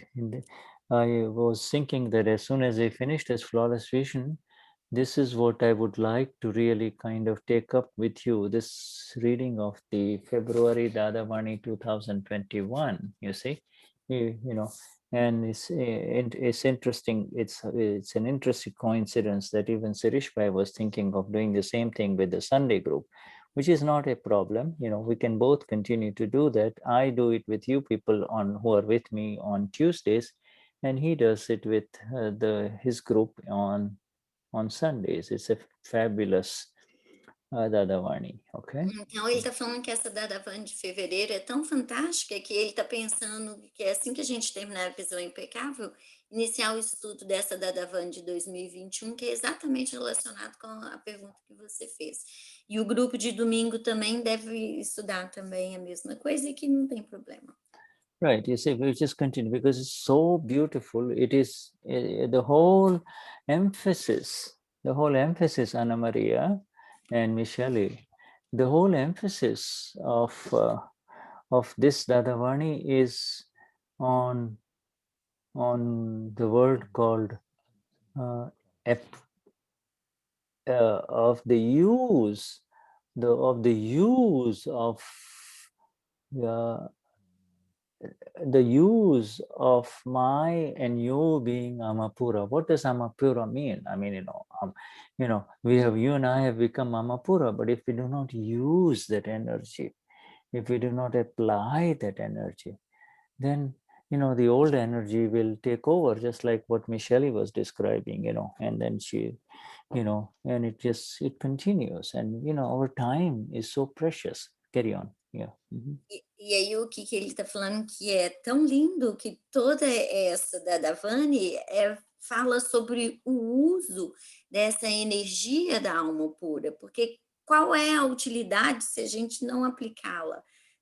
I was thinking that as soon as I finished as Flawless Vision, this is what I would like to really kind of take up with you, this reading of the February Dadavani 2021, you see, and it's interesting. It's an interesting coincidence that even Sirish Bhai was thinking of doing the same thing with the Sunday group, which is not a problem. We can both continue to do that. I do it with you people who are with me on Tuesdays, and he does it with his group on Sundays. It's a fabulous Dadavani, okay? Então, ele está falando que essa Dadavani de fevereiro é tão fantástica que ele está pensando que é assim que a gente terminar a Visão Impecável, iniciar o estudo dessa Dadavani de 2021, que é exatamente relacionado com a pergunta que você fez. E o grupo de domingo também deve estudar também a mesma coisa e que não tem problema. Right, you see, we just continue because it's so beautiful. It is the whole emphasis, Anna Maria and Michele, the whole emphasis of this Dadavani is on the word called of the use of my and you being Amapura. What does Amapura mean? I mean, you and I have become Amapura, but if we do not use that energy, if we do not apply that energy, then the old energy will take over, just like what Michele was describing, and then she, and it continues, and our time is so precious. Carry on. Yeah. Mm-hmm. E aí o que ele está falando que é tão lindo que toda essa Dadavani fala sobre o uso dessa energia da alma pura, porque qual é a utilidade se a gente não aplicá-la,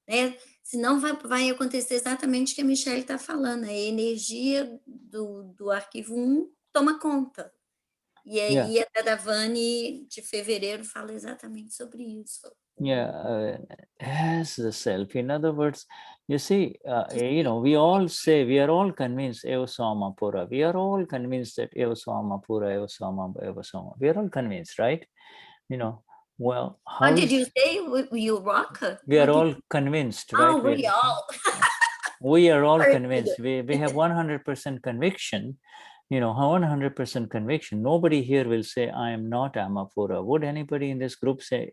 né? Senão vai acontecer exatamente o que a Michele está falando, a energia do arquivo 1 toma conta. E aí a Dadavani de fevereiro fala exatamente sobre isso. As the self. In other words, you see, we all say, we are all convinced, Evasoma Pura. We are all convinced that Evasoma Pura, Evasoma. We are all convinced, right? Well, how did you say you rock? We are all convinced, right? We all. We are all convinced. We have 100% conviction. 100% conviction. Nobody here will say, I am not Amapura. Would anybody in this group say,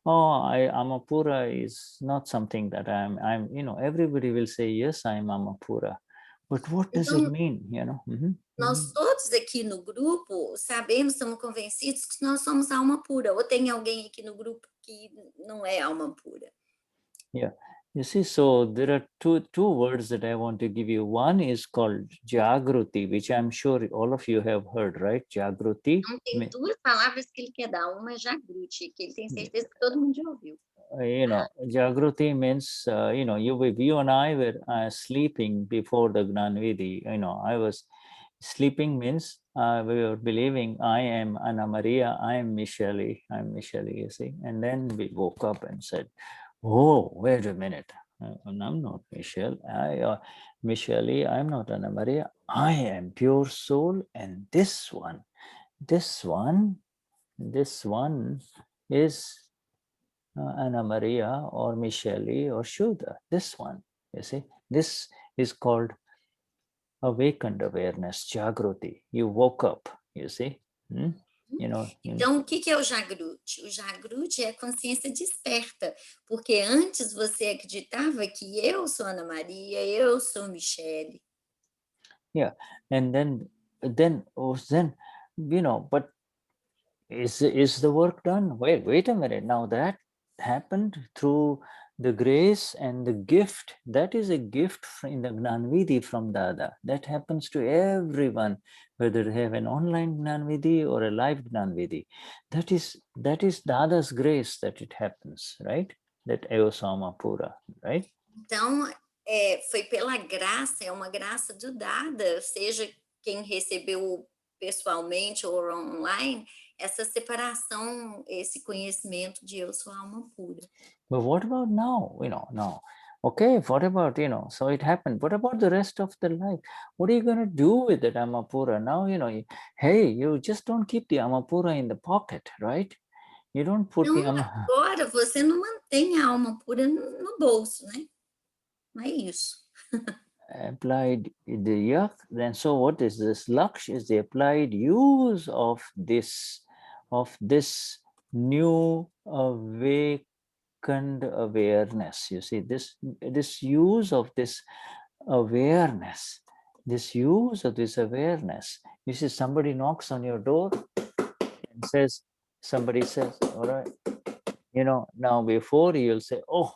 Amapura is not something that I'm, everybody will say, yes, I am Amapura. But what does it mean, Mm-hmm. Nós todos aqui no grupo sabemos, estamos convencidos que nós somos alma pura. Ou tem alguém aqui no grupo que não é alma pura? Yeah. You see, so there are two words that I want to give you. One is called Jagruti, which I'm sure all of you have heard, right? Jagruti. Tem duas palavras que ele quer dar. Uma é Jagruti, que ele tem certeza que todo mundo já ouviu. Jagruti means, you and I were sleeping before the Gnanvidi. I was sleeping means we were believing I am Anna Maria, I am Michele, you see. And then we woke up and said, oh, wait a minute. I'm not Michele. Michele, I'm not Anna Maria. I am pure soul. And this one is Anna Maria or Michele or Shuddha. This one, you see, this is called awakened awareness, Jagruti. You woke up, you see. Então, o que é o Jagrut? O Jagrut é a consciência desperta, porque antes você acreditava que eu sou Ana Maria, eu sou Michele. Yeah, and then, but is the work done? Wait a minute. Now that happened through the grace and the gift. That is a gift in the Gnanvidhi from Dada. That happens to everyone, whether they have an online Gnanvidhi or a live Gnanvidhi. That is Dada's grace that it happens, right? That Eosama Pura, right? Então, foi pela graça, é uma graça do Dada, seja quem recebeu pessoalmente ou online, essa separação, esse conhecimento de eu sou alma pura. But what about now? Now, okay, what about, so it happened. What about the rest of the life? What are you going to do with that Amapura? Now, hey, you just don't keep the Amapura in the pocket, right? You don't put the Agora você não mantém a alma pura no bolso, né? Não é isso. Applied the yak, then so what is this? Laksh is the applied use of this new awakened awareness. You see, this use of this awareness, You see, somebody knocks on your door and somebody says, all right, now before you'll say, oh,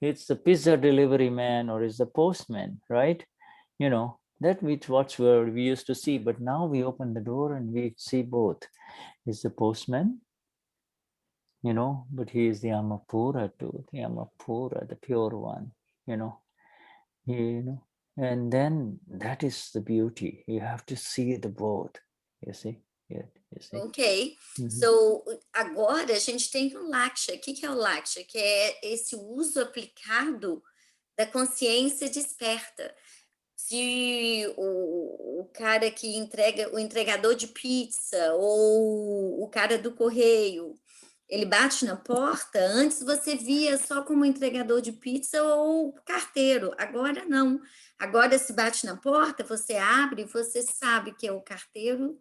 it's the pizza delivery man or it's the postman, right? That what we used to see, but now we open the door and we see both. It's the postman, but he is the Amapura too, the Amapura, the pure one, and then that is the beauty. You have to see the both, you see. Ok, so agora a gente tem o Laksha. O que é o Laksha? Que é esse uso aplicado da consciência desperta. Se o cara que entrega, o entregador de pizza ou o cara do correio, ele bate na porta, antes você via só como entregador de pizza ou carteiro, agora não. Agora se bate na porta, você abre, você sabe que é o carteiro.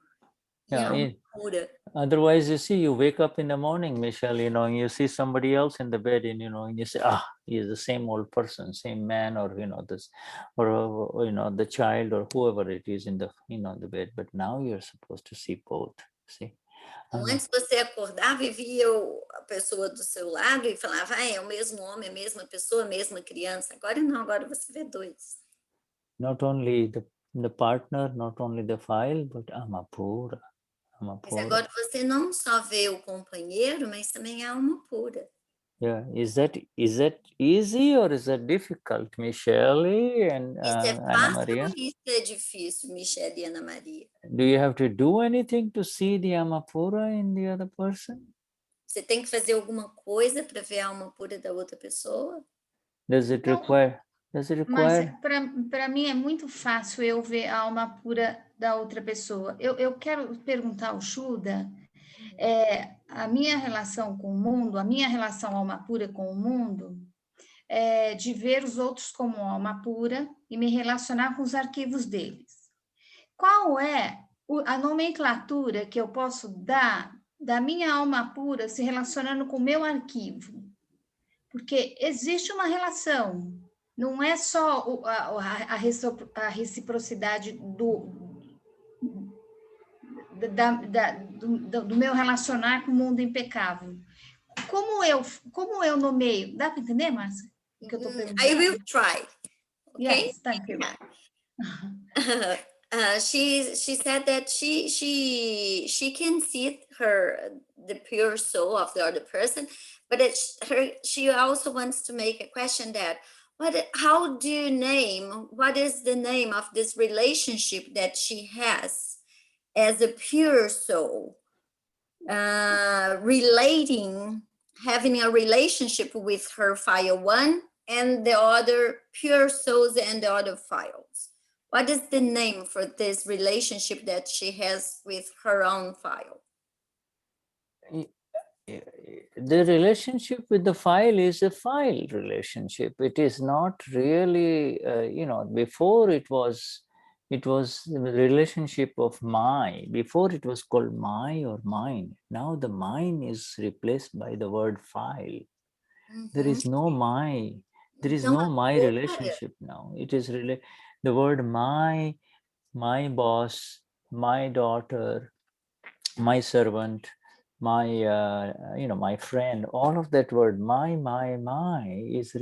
Otherwise, you see, you wake up in the morning, Michelle, and you see somebody else in the bed, and you say, he's the same old person, same man, or this, or the child, or whoever it is in the the bed. But now you're supposed to see both. See. Antes você acordava e via a pessoa do seu lado e falava, é o mesmo homem, a mesma pessoa, a mesma criança. Agora não, agora você vê dois. Not only the partner, not only the file, but Amapura. Mas agora você não só vê o companheiro, mas também a alma pura. Yeah, is that easy or is that difficult, Michelle and Ana Maria? Isso é difícil, Michelle e Ana Maria. Do you have to do anything to see the Amapura in the other person? Você tem que fazer alguma coisa para ver a alma pura da outra pessoa? Does it require? Mas para mim é muito fácil eu ver a alma pura da outra pessoa. Eu quero perguntar ao Shuddha, a minha relação com o mundo, a minha relação alma pura com o mundo, é de ver os outros como alma pura e me relacionar com os arquivos deles. Qual é a nomenclatura que eu posso dar da minha alma pura se relacionando com o meu arquivo? Porque existe uma relação. Não é só a reciprocidade do meu relacionar com o mundo impecável. Como eu nomeio? Dá para entender, Marcia? O que eu estou perguntando? I will try. Okay? Yes, thank you. She said that she can see the pure soul of the other person, but she also wants to make a question that how do you name, what is the name of this relationship that she has as a pure soul, having a relationship with her file one and the other pure souls and the other files? What is the name for this relationship that she has with her own file? The relationship with the file is a file relationship. It is not really, before it was, it was the relationship of my. Before it was called my or mine. Now the mine is replaced by the word file. There is no my. There is Então, no my agora, relationship now. It is really the word my boss, my daughter, my servant, my my friend. All of that word my is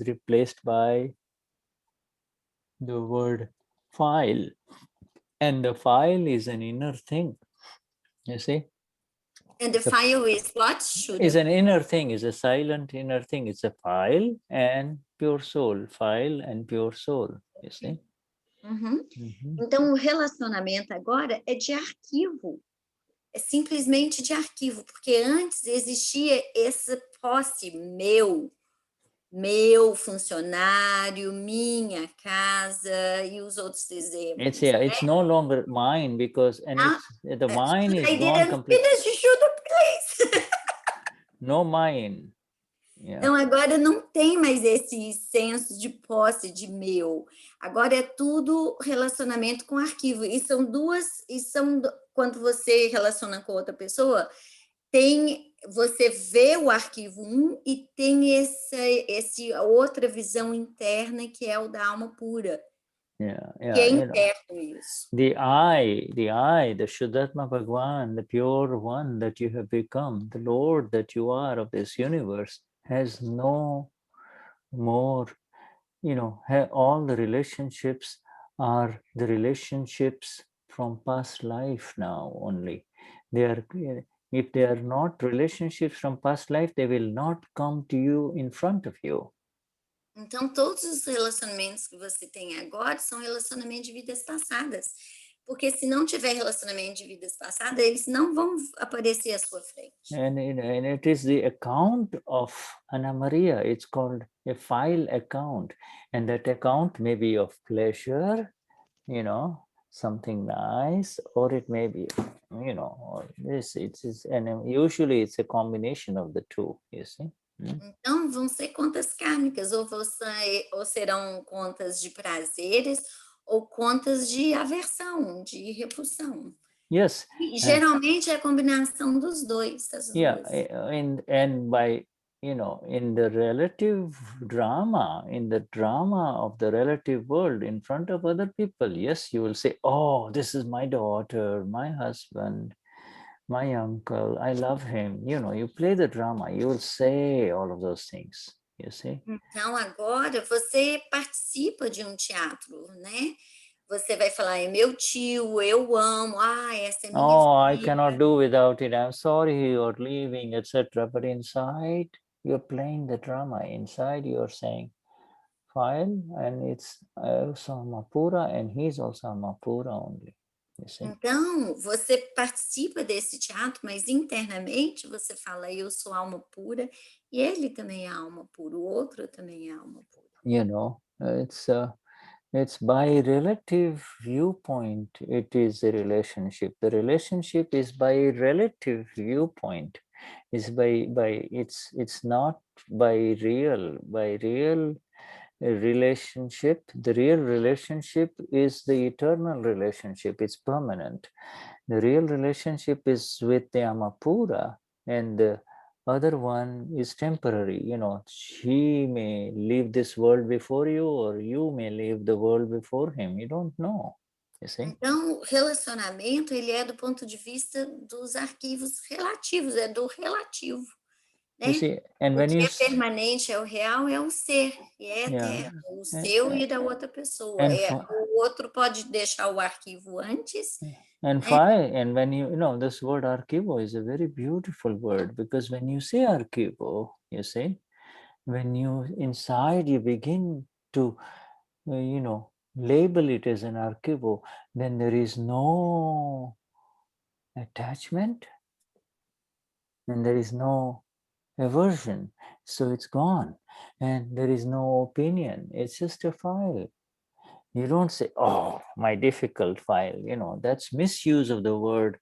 replaced by the word file, and the file is an inner thing. You see, and the file is what? is an inner thing, is a silent inner thing. It's a file and pure soul, file and pure soul. You see. Uhum. Então, o relacionamento agora é de arquivo. É simplesmente de arquivo, porque antes existia essa posse meu funcionário, minha casa e os outros exemplos. It's no longer mine because the mine is gone completely. Finish Shuddha, please. No mine. Yeah. Então, agora não tem mais esse senso de posse, de meu. Agora é tudo relacionamento com arquivo. E são quando você relaciona com outra pessoa, você vê o arquivo 1 e tem essa outra visão interna que é o da alma pura. Que é interno isso. The I, the Shuddhatma Bhagwan, the pure one that you have become, the Lord that you are of this universe, has no more, all the relationships are the relationships from past life now only. If they are not relationships from past life, they will not come to you in front of you. Então, todos os relacionamentos que você tem agora são relacionamentos de vidas passadas. Porque se não tiver relacionamento de vidas passadas, eles não vão aparecer à sua frente. And it is the account of Anna Maria. It's called a file account. And that account may be of pleasure, something nice, or it may be, and usually it's a combination of the two, you see. Então, vão ser contas kármicas, ou serão contas de prazeres, ou contas de aversão, de repulsão. Yes. E, geralmente é a combinação dos dois. And by, in the relative drama, in the drama of the relative world in front of other people, yes, you will say, oh, this is my daughter, my husband, my uncle, I love him. You play the drama, you will say all of those things, you see. Então, agora, você participa de teatro, né? Você vai falar, é meu tio, eu amo, essa é minha filha. I cannot do without it, I'm sorry you're leaving, etc. But inside, you're playing the drama. Inside, you're saying, fine, and it's also Amapura, and he's also Amapura only. Então, você participa desse teatro, mas internamente você fala, eu sou alma pura, e ele também é alma pura, o outro também é alma pura. It's by relative viewpoint, it is a relationship. The relationship is by relative viewpoint. It's it's not by real relationship. The real relationship is the eternal relationship. It's permanent. The real relationship is with the Amapura, and the other one is temporary. He may leave this world before you, or you may leave the world before him. You don't know. You see? Então, o relacionamento, ele é do ponto de vista dos arquivos relativos, é do relativo. Né? And o que é permanente, é o real, é o ser, e é eterno, o seu e da outra pessoa. O outro pode deixar o arquivo antes. And and when this word archivo is a very beautiful word, because when you say archivo, you see, when you inside you begin to, label it as an archivo, then there is no attachment, and there is no aversion, so it's gone, and there is no opinion. It's just a file. You don't say, oh, my difficult file. That's misuse of the word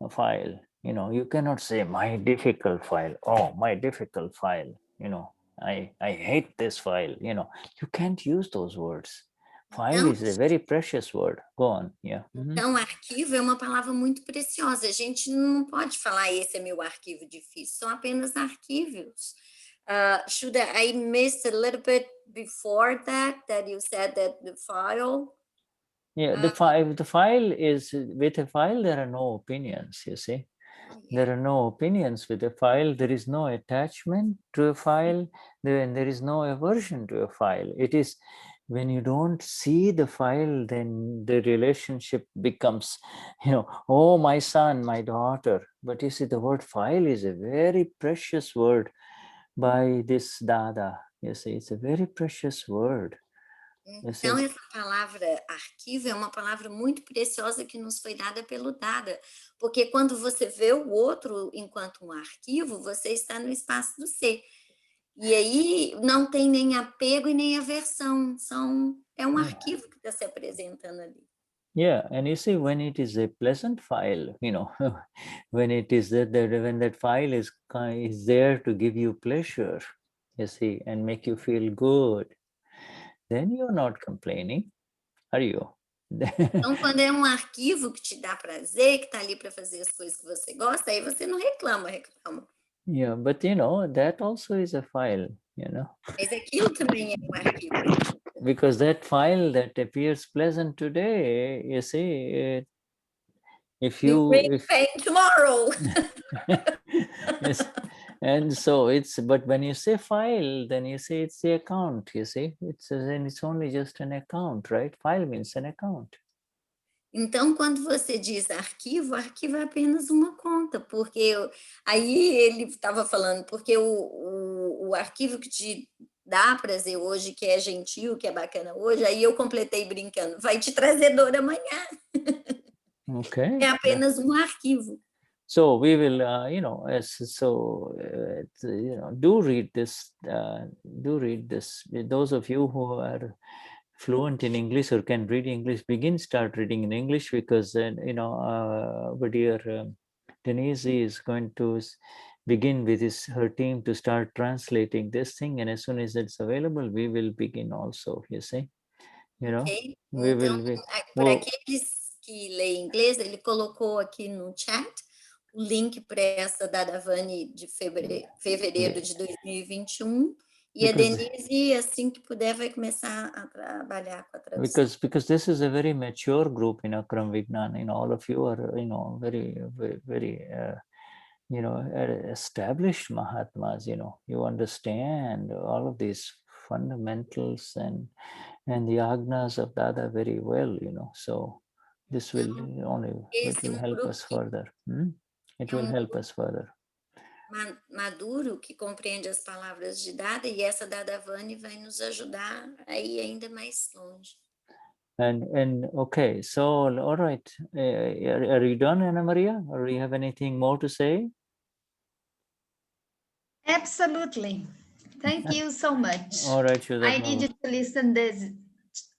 file. You cannot say my difficult file. Oh, my difficult file. I hate this file. You can't use those words. File is a very precious word. Go on, yeah. Então, arquivo é uma palavra muito preciosa. A gente não pode falar, esse é meu arquivo difícil. São apenas arquivos. I missed a little bit before that you said that the file... Yeah, the file is, with a file, there are no opinions, you see. There are no opinions with a file. There is no attachment to a file. There is no aversion to a file. It is when you don't see the file, then the relationship becomes, oh, my son, my daughter. But you see, the word file is a very precious word by this Dada. You see, it's a very precious word. Então, essa palavra arquivo é uma palavra muito preciosa que nos foi dada pelo Dada, porque quando você vê o outro enquanto um arquivo, você está no espaço do ser. E aí não tem nem apego e nem aversão, é um arquivo que está se apresentando ali. Yeah, and you see, when it is a pleasant file, when it is when that file is there to give you pleasure, you see, and make you feel good, then you're not complaining, are you? Então, quando é um arquivo que te dá prazer, que está ali para fazer as coisas que você gosta, aí você não reclama. Yeah, but that also is a file, Mas aquilo também é um arquivo. Because that file that appears pleasant today, you see, if you... pain tomorrow. Yes. And so but when you say file, then you say it's the account, you see, it's only just an account, right? File means an account. Então, quando você diz arquivo é apenas uma conta, porque aí ele estava falando, porque o arquivo que te dá prazer hoje, que é gentil, que é bacana hoje, aí eu completei brincando, vai te trazer dor amanhã. Okay. É apenas um arquivo. So we will, do read this. Those of you who are fluent in English or can read English, start reading in English, because our dear Denise is going to begin with her team to start translating this thing, and as soon as it's available, we will begin also, you see. Ok, então, para aqueles que leem inglês, ele colocou aqui no chat o link para essa da Davani de fevereiro de 2021, e a Denise, assim que puder, vai começar a trabalhar com a tradução. Because this is a very mature group in Akram Vignan. All of you are, very, very, very, established Mahatmas. You understand all of these fundamentals and the agnas of Dada very well. So this will it will help us further. It will help us further. Maduro, que compreende as palavras de Dada, e essa Dadavani vai nos ajudar a ir ainda mais longe. And okay, so all right, are you done, Ana Maria, or do you have anything more to say? Absolutely. Thank you so much. All right, Shuddhatma. I needed to listen this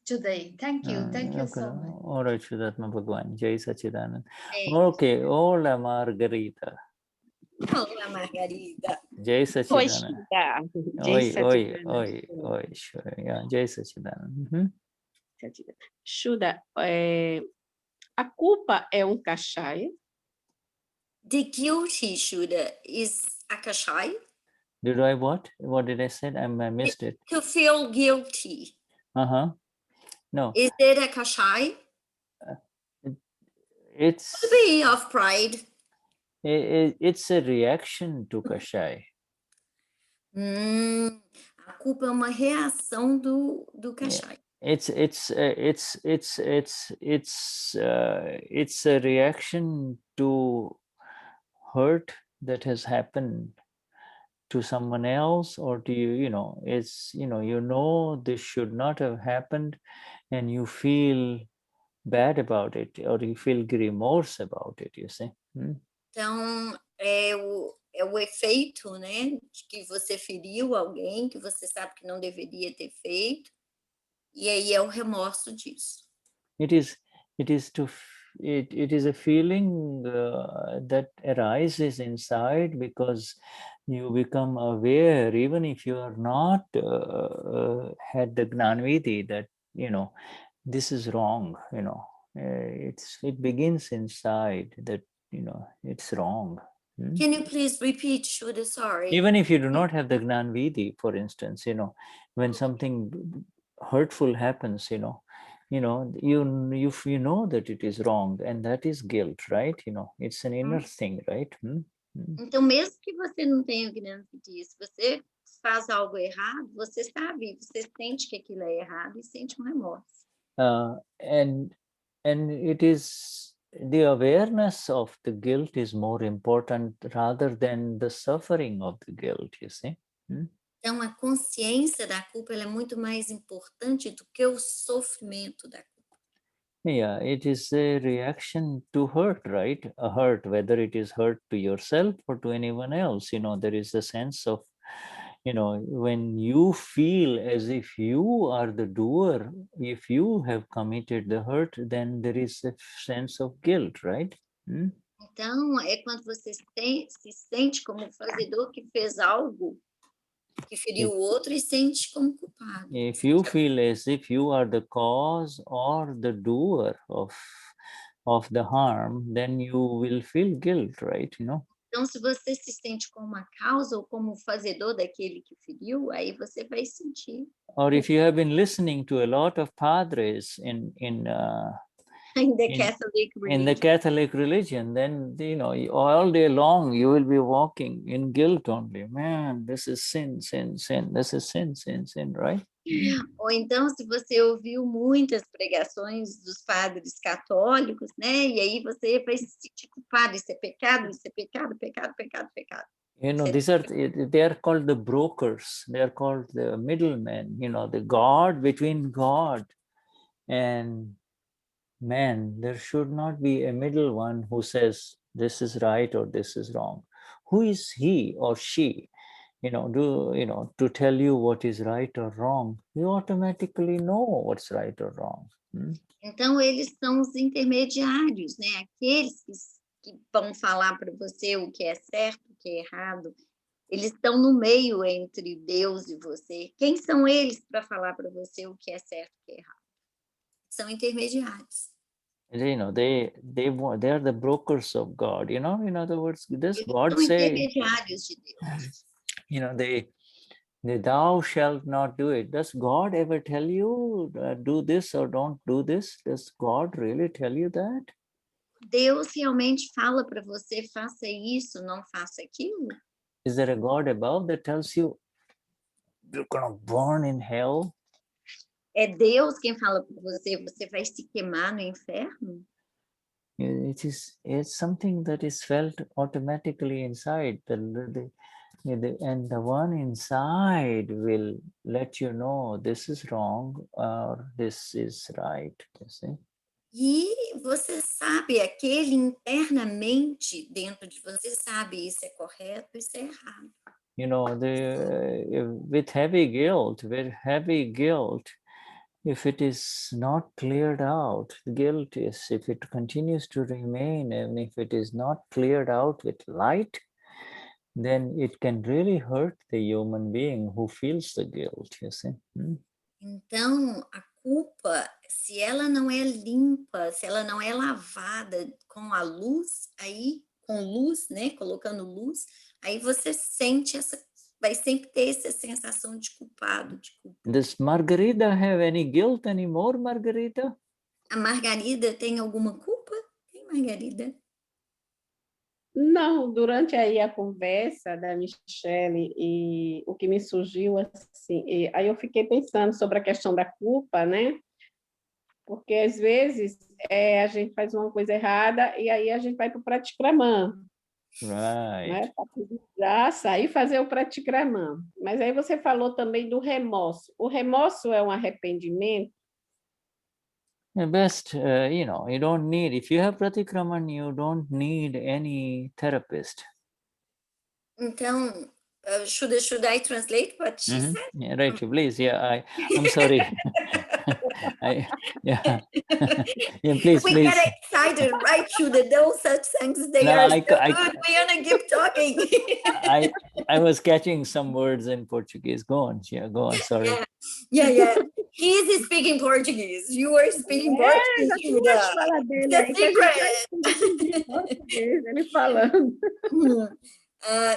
today. Thank you so much. All right, Shuddhatma Bhagwan, Jai Sachidanand. Okay, hola Margarita. Olá, Margarida. Jai Sachidanand. Oi, Sure. Yeah, Jai Sachidanand. Shuddha, a culpa é kashaya? The guilty, Shuddha, is a kashaya? Did I what? What did I say? I missed it. To feel guilty. No. Is it a kashaya? It's could be of pride. It's a reaction to kashaya. A culpa é uma reação do kashaya. It's a reaction to hurt that has happened to someone else or to you. It's this should not have happened, and you feel bad about it, or you feel remorse about it, you see. Então, é o efeito, né, de que você feriu alguém que você sabe que não deveria ter feito, e aí é o remorso disso. It is a feeling that arises inside because you become aware, even if you are not had the Gnanvidhi, that this is wrong, it begins inside that, it's wrong. Can you please repeat, Shuddha? Sorry. Even if you do not have the Gnan Vidhi, for instance, when something hurtful happens, you know that it is wrong, and that is guilt, right? It's an inner thing, right? Então, mesmo que você não tenha Gnani Vidhi, se você faz algo errado, você sabe, você sente que aquilo é errado e sente remorso. And it is the awareness of the guilt is more important rather than the suffering of the guilt, you see. Então, a consciência da culpa ela é muito mais importante do que o sofrimento da culpa. Yeah, it is a reaction to hurt, right? A hurt, whether it is hurt to yourself or to anyone else. There is a sense of, when you feel as if you are the doer, if you have committed the hurt, then there is a sense of guilt, right? Então, é quando você se sente como o fazedor que fez algo que feriu o outro e sente como culpado. If you feel as if you are the cause or the doer of the harm, then you will feel guilt, right? Então, se você se sente como a causa ou como o fazedor daquele que feriu, aí você vai sentir. Or if you have been listening to a lot of padres in the Catholic religion. In the Catholic religion, then all day long you will be walking in guilt only. Man, this is sin, sin, sin. This is sin, sin, sin, right? Ou então, se você ouviu muitas pregações dos padres católicos, né? E aí você vai se sentir culpado. Isso é pecado, isso é pecado, pecado, pecado, pecado. They are called the brokers. They are called the middlemen. The God between God and man. There should not be a middle one who says this is right or this is wrong. Who is he or she? To tell you what is right or wrong. You automatically know what's right or wrong. Então, eles são os intermediários, né? Aqueles que vão falar para você o que é certo, o que é errado. Eles estão no meio entre Deus e você. Quem são eles para falar para você o que é certo e o que é errado? São intermediários. They are the brokers of God. In other words, this Eles God são say, intermediários de Deus. they thou shalt not do it. Does God ever tell you do this or don't do this? Does God really tell you that? Deus realmente fala para você, faça isso, não faça aquilo? Is there a God above that tells you you're going to burn in hell? É Deus quem fala para você, você vai se queimar no inferno? It's something that is felt automatically inside. And the one inside will let you know this is wrong or this is right. You see? E você sabe, aquele internamente dentro de você sabe isso é correto, isso é errado. With heavy guilt, if it is not cleared out, guilt is, if it continues to remain, and if it is not cleared out with light, then it can really hurt the human being who feels the guilt, you see. Então, a culpa, se ela não é limpa, se ela não é lavada com a luz, aí, com luz, né, colocando luz, aí você sente vai sempre ter essa sensação de culpado, de culpa. Does Margarita have any guilt anymore, Margarita? A Margarida tem alguma culpa? Tem, Margarida? Não, durante aí a conversa da Michele e o que me surgiu assim, aí eu fiquei pensando sobre a questão da culpa, né? Porque às vezes a gente faz uma coisa errada e aí a gente vai para o praticramã. Right. Né? Para sair e fazer o praticramã. Mas aí você falou também do remorso. O remorso é um arrependimento? Best, you don't need, if you have pratikraman, you don't need any therapist. Então, should I translate what she said? Yeah, right, please. Yeah, I'm sorry. Yeah, please. We get excited, right? Shuddha, those satsangs, they are so good. We're gonna keep talking. I was catching some words in Portuguese. Go on, sorry. Yeah. He's speaking Portuguese. You are speaking Portuguese, Shuddha. Fala dele The aí, que a gente vai secret. entender português, ele falando.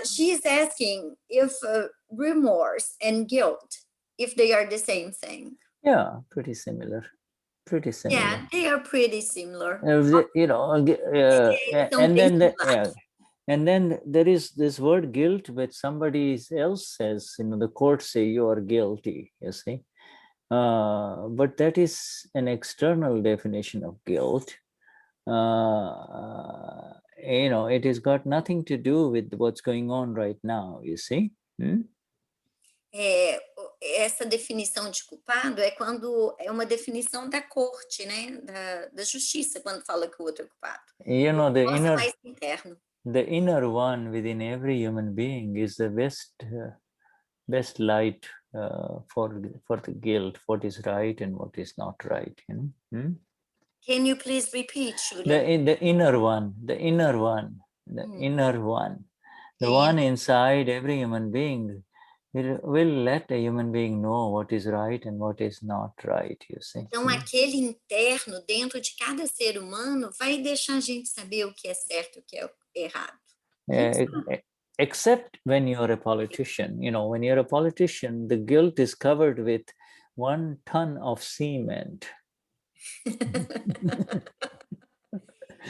She's asking if remorse and guilt, if they are the same thing. Yeah, pretty similar. Pretty similar. Yeah, they are pretty similar. You know, and then there is this word guilt, which somebody else says, you know, the court say you are guilty, you see. But that is an external definition of guilt. You know, it has got nothing to do with what's going on right now, you see. Essa definição de culpado é quando é uma definição da corte, né, da justiça, quando fala que o outro é culpado. You know, the mais interno. The inner one within every human being is the best light for the guilt, what is right and what is not right. You know? Can you please repeat, Shuddha? The inner one, the inner one, the one inside every human being. It will let a human being know what is right and what is not right, you see. Então, aquele interno dentro de cada ser humano vai deixar a gente saber o que é certo e o que é errado. Except when you're a politician. You know, when you're a politician, the guilt is covered with 1 ton of cement.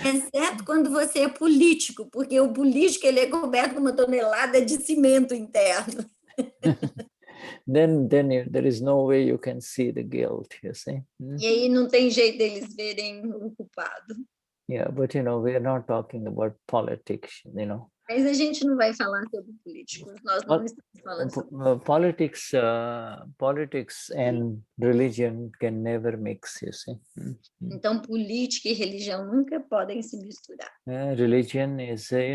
Exceto quando você é político, porque o político ele é coberto com 1 tonelada de cimento interno. Then there is no way you can see the guilt, you see. E aí não tem jeito deles verem o culpado. Yeah, but you know, we are not talking about politics, you know. Mas a gente não vai falar sobre políticos, nós não estamos falando sobre politics and religion can never mix, you see. Então, política e religião nunca podem se misturar. Religion is, and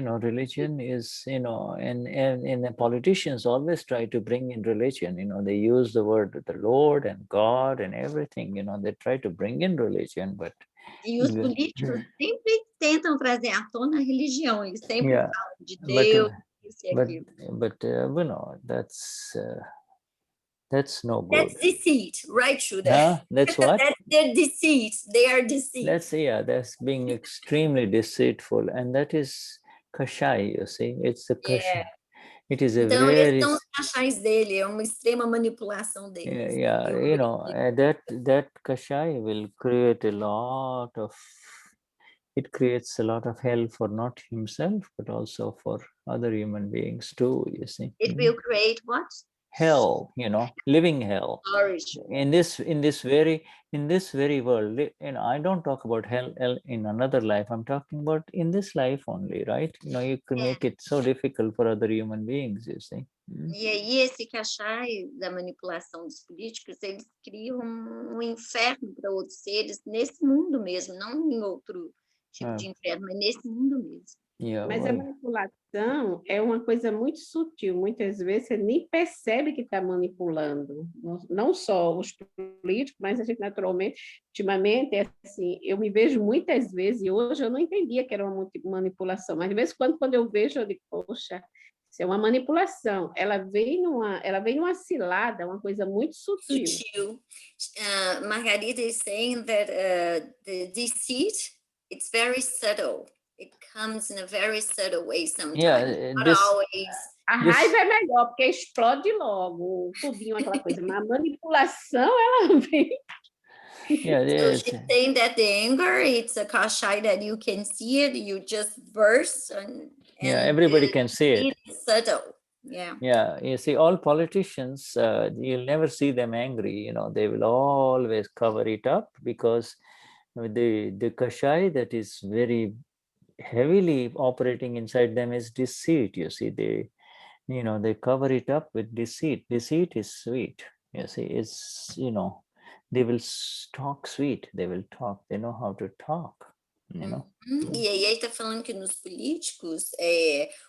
the politicians always try to bring in religion, you know, they use the word the Lord and God and everything, you know, they try to bring in religion, but E os políticos sempre tentam trazer à tona a religião, eles sempre falam de Deus, isso e aquilo. But you know, that's no good. That's deceit, right, Shuddha? That's what? That's their deceit. They are deceit. That's being extremely deceitful, and that is kashai, you see. It's the kashai. It is a então, very... esses são os kashais dele, é uma extrema manipulação deles. You know, that kashai will create a lot of... It creates a lot of hell for not himself, but also for other human beings too, you see. It will create what? Hell, you know, living hell. In this very world. You know, I don't talk about hell in another life. I'm talking about in this life only, right? You know, you can make it so difficult for other human beings, you see. E aí esse kashai da manipulação dos políticos, eles criam um inferno para outros seres nesse mundo mesmo, não em outro tipo de inferno, mas nesse mundo mesmo. Mas a manipulação é uma coisa muito sutil. Muitas vezes você nem percebe que está manipulando. Não só os políticos, mas a gente naturalmente, ultimamente, é assim, eu me vejo muitas vezes, e hoje eu não entendia que era uma manipulação, mas de vez em quando eu vejo, eu digo, poxa, isso é uma manipulação. Ela vem numa cilada, uma coisa muito sutil. Margarita is saying that the deceit, it's very subtle. It comes in a very subtle way sometimes. Not always. A raiva é melhor, porque explode logo, tudinho, aquela coisa. Mas a manipulação, ela vem... So she's saying that the anger, it's a kashai that you can see it, you just burst. And everybody can see it. It's subtle. Yeah, you see, all politicians, you'll never see them angry, you know, they will always cover it up because the kashai that is very heavily operating inside them is deceit. You see, they cover it up with deceit. Deceit is sweet. You see, it's, you know, they will talk sweet. They will talk. They know how to talk. You know? E aí ele está falando que nos políticos,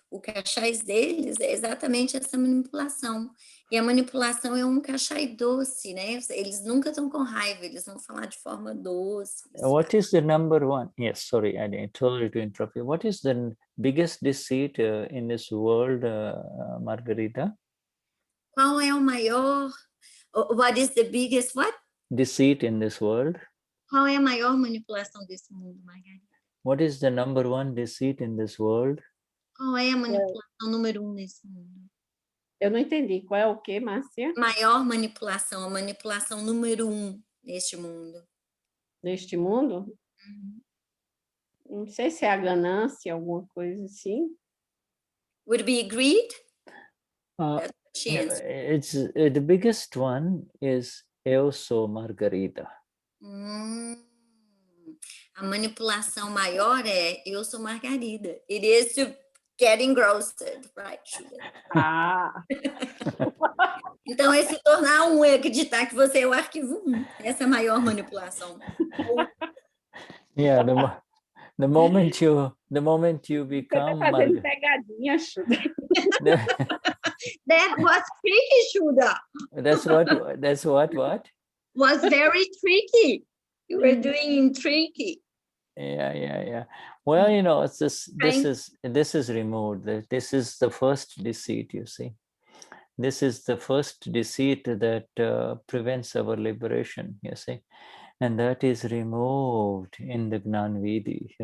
o kashais deles é exatamente essa manipulação. E a manipulação é um kashai doce, né? Eles nunca estão com raiva, eles vão falar de forma doce. What is the number one? Yes, sorry, I told you to interrupt you. What is the biggest deceit in this world, Margarita? Qual é o maior? What is the biggest what? deceit in this world? Qual é a maior manipulação desse mundo, Margarida? What is the number one deceit in this world? Qual é a manipulação número 1 nesse mundo? Eu não entendi. Qual é o quê, Márcia? Maior manipulação, a manipulação número 1 neste mundo. Neste mundo? Não sei se é a ganância, alguma coisa assim. Would be greed? Yeah, Chance. it's the biggest one is eu sou Margarida. A manipulação maior é eu sou Margarida. It is to get engrossed, right? Ah, Então é se tornar um, é acreditar que você é o arquivo 1. Essa é a maior manipulação. Yeah, the moment you você become está fazendo pegadinha, Shuddha. That was tricky, Shuddha. that's what? Was very tricky. You were doing tricky. Yeah. Well, it's this is removed. This is the first deceit, you see. This is the first deceit that prevents our liberation, you see. And that is removed in the Gnani Vidi,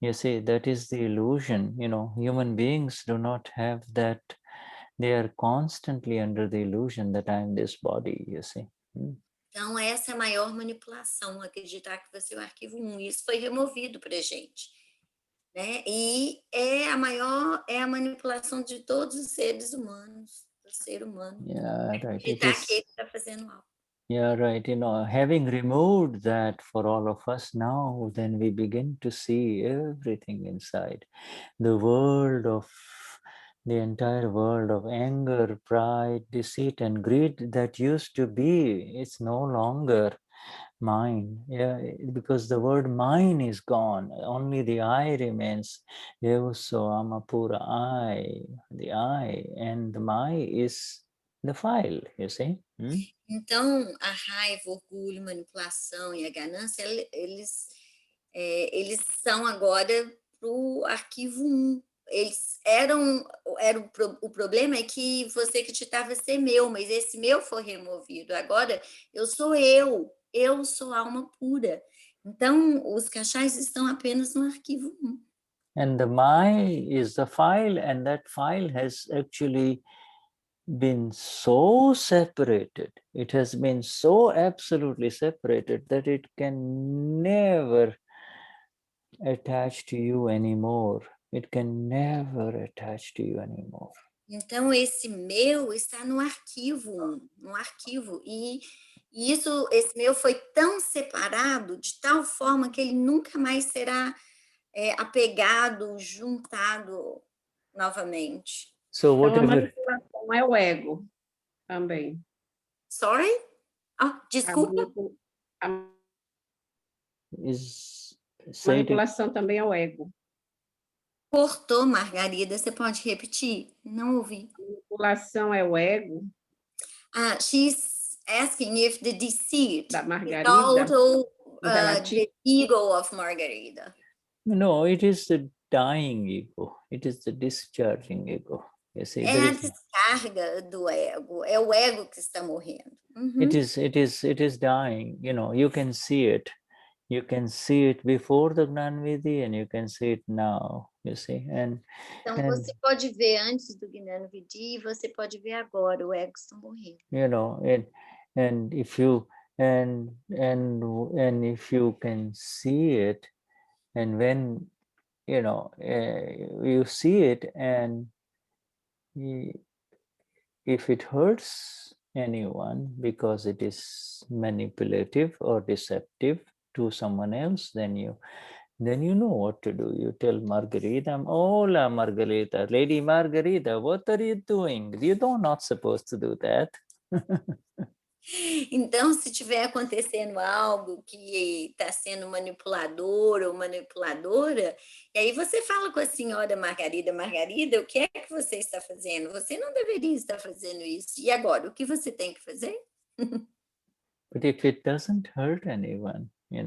You see, that is the illusion, Human beings do not have that. They are constantly under the illusion that I am this body, you see. Então, essa é a maior manipulação, acreditar que você é o arquivo 1. Isso foi removido para a gente. Né? E é a manipulação de todos os seres humanos, do ser humano. Yeah, right. Acreditar que ele está fazendo algo. Yeah, right. Having removed that for all of us now, then we begin to see everything inside. The entire world of anger, pride, deceit, and greed that used to be, it's no longer mine. Yeah, because the word mine is gone. Only the I remains. So Amapura I, the I, and the my is the file, you see. Então, a raiva, o orgulho, manipulação e a ganância, eles são agora para o arquivo 1. Eles o problema é que você acreditava ser meu, mas esse meu foi removido. Agora, eu sou alma pura. Então, os cachais estão apenas no arquivo 1. And the my is the file, and that file has actually been so separated. It has been so absolutely separated that it can never attach to you anymore. It can never attach to you anymore. Então, esse meu está no arquivo, e esse meu foi tão separado, de tal forma que ele nunca mais será apegado, juntado novamente. So whatever... Então, a manipulação é o ego também. Sorry? Desculpa. Manipulação também é o ego. Cortou, Margarida. Você pode repetir? Não ouvi. Manipulação é o ego. She's asking if the deceit da Margarida, is also the ego of Margarida. No, it is the dying ego. It is the discharging ego. You see, é a descarga do ego. É o ego que está morrendo. It is dying. You can see it. You can see it before the Gnani Vidhi and you can see it now, you see. Então, você pode ver antes do Gnani Vidhi e você pode ver agora, o ego está morrendo. And if you can see it, and when you see it, and if it hurts anyone because it is manipulative or deceptive to someone else, then you know what to do. You tell Margarita, hola Margarita, Lady Margarita, what are you doing? You're not supposed to do that. Então, se estiver acontecendo algo que está sendo manipulador ou manipuladora, e aí você fala com a senhora Margarida, o que é que você está fazendo? Você não deveria estar fazendo isso. E agora, o que você tem que fazer? But if it doesn't hurt anyone, the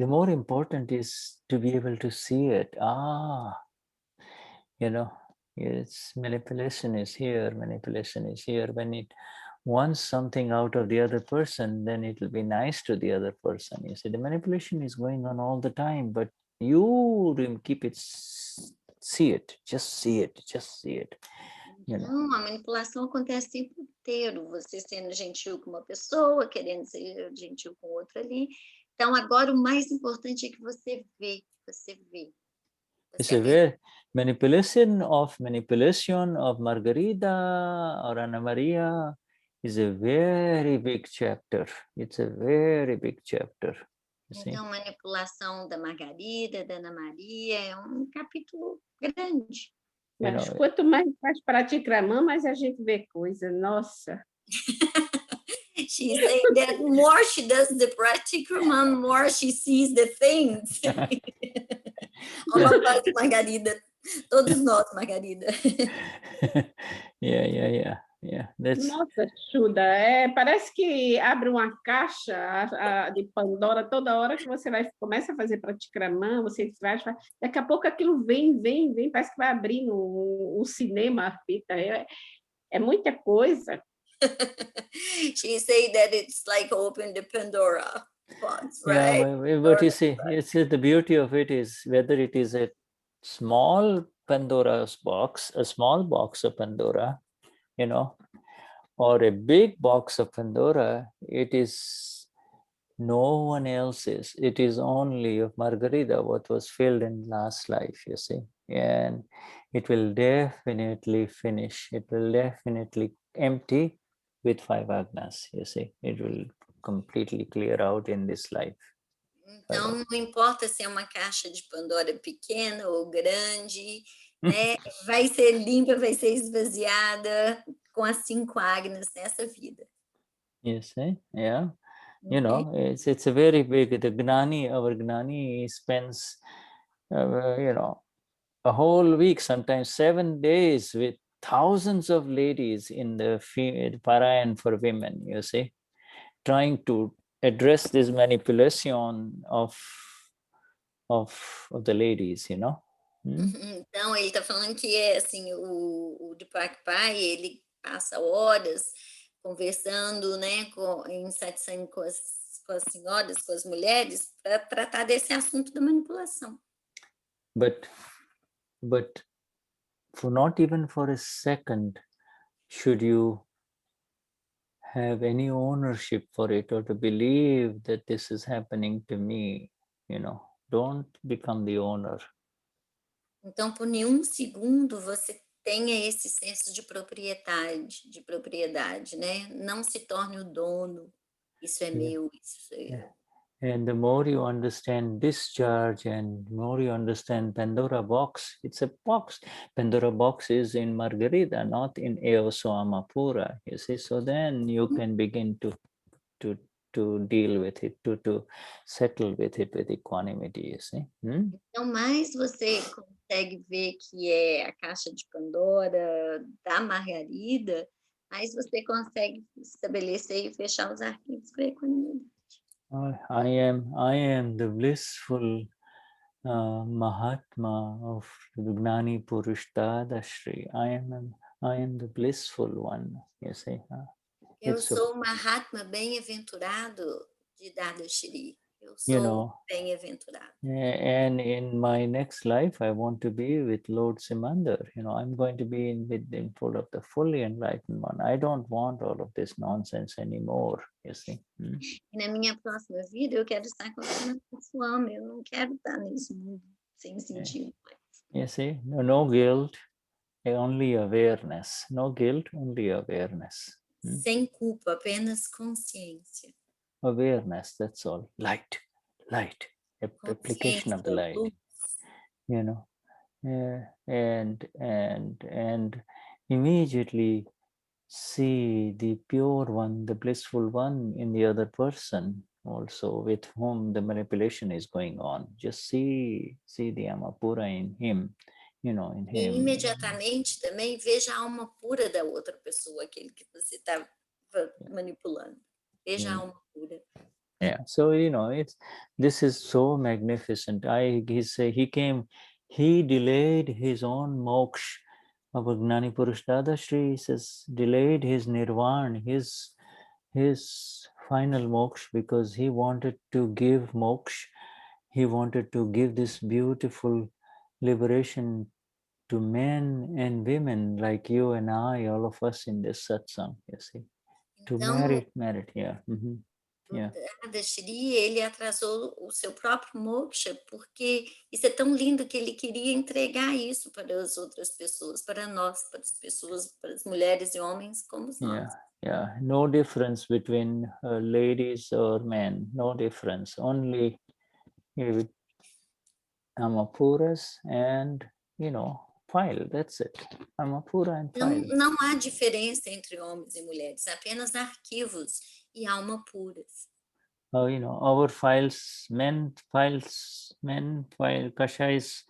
more important is to be able to see it. It's manipulation is here. wants something out of the other person, then it will be nice to the other person. You see, the manipulation is going on all the time, but you keep it, see it, just see it, just see it. You know. Não, a manipulação acontece o tempo inteiro. Você sendo gentil com uma pessoa, querendo ser gentil com outra ali. Então, agora o mais importante é que você vê, você vê. It's a very manipulation of Margarida or Anna Maria is a very big chapter. It's a very big chapter. Então, manipulação da Margarida, da Ana Maria, é um capítulo grande. Mas quanto mais faz praticramã, mais a gente vê coisa. Nossa. She saying that more she does the pratikramam, more she sees the things. All of us, Margarida. Todos nós, Margarida. Yeah. Nossa, Shuddha, parece que abre uma caixa de Pandora toda hora que você começa a fazer pratikramã, você faz, daqui a pouco aquilo vem, parece que vai abrir um cinema, a fita, é muita coisa. She say that it's like open the Pandora box, right? Yeah, but you see, the beauty of it is whether it is a small Pandora's box, a small box of Pandora, you know, or a big box of Pandora, it is no one else's. It is only of Margarida, what was filled in last life, you see. And it will definitely finish. It will definitely empty with 5 agnas, you see. It will completely clear out in this life. Então, não importa se é uma caixa de Pandora pequena ou grande, né? Vai ser limpa, vai ser esvaziada com as 5 agnas nessa vida. You see, yeah. You know, it's a very big, our Gnani spends, you know, a whole week, sometimes 7 days with thousands of ladies in the Parayan for women, you see, trying to address this manipulation of the ladies, you know. Então, ele está falando que assim, o Deepak Pai, ele passa horas conversando, né, em satsang com as senhoras, com as mulheres, para tratar desse assunto da manipulação. But for not even for a second should you have any ownership for it or to believe that this is happening to me, you know. Don't become the owner. Então, por nenhum segundo você tenha esse senso de propriedade, né? Não se torne o dono. Isso é meu, isso é eu. And the more you understand discharge and more you understand Pandora box, it's a box. Pandora box is in Margarida, not in Eoso Amapura, you see. So then you can begin to deal with it, to settle with it with equanimity, you see. Então, mais você consegue ver que é a caixa de Pandora da Margarida, mais você consegue estabelecer e fechar os arquivos com a equanimidade. I am the blissful Mahatma of the Gnani Purush Dadashri. I am the blissful one, you see. Eu sou o Mahatma bem-aventurado de Dadashri. Eu sou bem-aventurado. And in my next life, I want to be with Lord Simandar. You know, I'm going to be in full of the fully enlightened one. I don't want all of this nonsense anymore, you see. E na minha próxima vida, eu quero estar com a Swami. Eu não quero estar nesse mundo sem sentido. You see, no guilt, only awareness. No guilt, only awareness. Sem culpa, apenas consciência. Awareness, that's all. Light, application of the light. You know, and immediately see the pure one, the blissful one in the other person also, with whom the manipulation is going on. Just see the Amapura in him, you know, in him. E imediatamente também veja a alma pura da outra pessoa, aquele que você está manipulando. Veja a alma pura. Yeah, so you know, this is so magnificent. He delayed his own moksha our Gnani Purush Dadashri says delayed his nirvana, his final moksha, because he wanted to give moksha. He wanted to give this beautiful liberation to men and women like you and I, all of us in this satsang, you see. To Então, merit, yeah. o Yeah. Dadashri, ele atrasou o seu próprio moksha, porque isso é tão lindo que ele queria entregar isso para as outras pessoas, para nós, para as pessoas, para as mulheres e homens como nós. Yeah. No difference between ladies or men. No difference. Only Amapuras and, file. That's it. Amapura and Não, file. não há diferença entre homens e mulheres, apenas arquivos e alma puras. Our files, men file, kashais,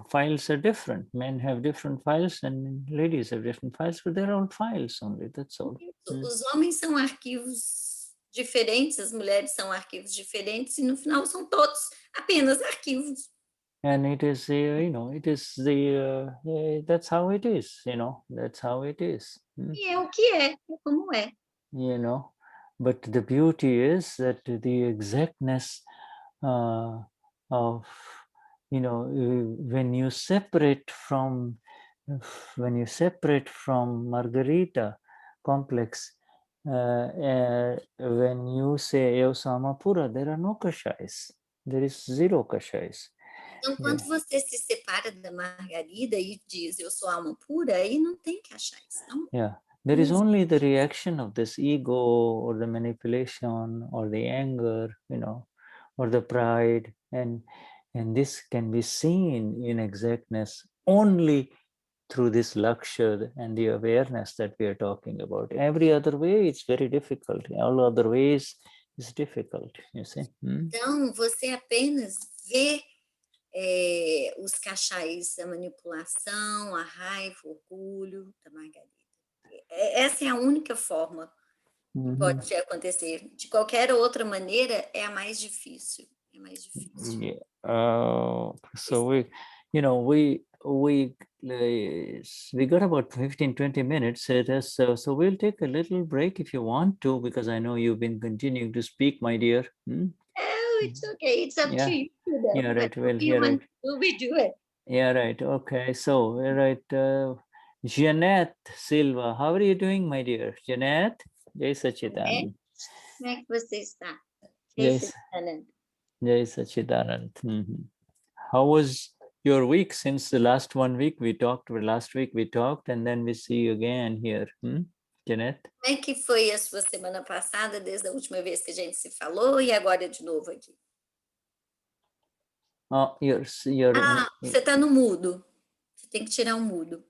files are different. Men have different files and ladies have different files, but they're all files only, that's all. Os homens são arquivos diferentes, as mulheres são arquivos diferentes, e no final são todos apenas arquivos. And it is, that's how it is, that's how it is. E é o que é como é. But the beauty is that the exactness of, when you separate from Margarita complex, when you say Eu Samapura, there are no kashais. There is zero kashais. Então, quando você se separa da Margarida e diz eu sou alma pura, aí não tem kashais. There is only the reaction of this ego or the manipulation or the anger, or the pride, and this can be seen in exactness only through this laksha and the awareness that we are talking about. Every other way, it's very difficult. All other ways, it's difficult, you see. Então, você apenas vê os cachais, a manipulação, a raiva, o orgulho da Margarida. Essa é a única forma que pode acontecer. De qualquer outra maneira, é a mais difícil. É mais difícil. So we got about 15-20 minutes. So we'll take a little break if you want to, because I know you've been continuing to speak, my dear. Oh, it's okay. It's up to you. Yeah, right. Well, we do it. Yeah, right. Okay. So, right. Jeanette Silva, how are you doing, my dear? Jeanette? Jai Sachidanand. Como é que você está? Jai Sachidanand. How was your week since the last 1 week we talked? Last week we talked, and then we see you again here. Jeanette? Como é que foi a sua semana passada, desde a última vez que a gente se falou, e agora de novo aqui? Você está no mudo. Você tem que tirar o mudo.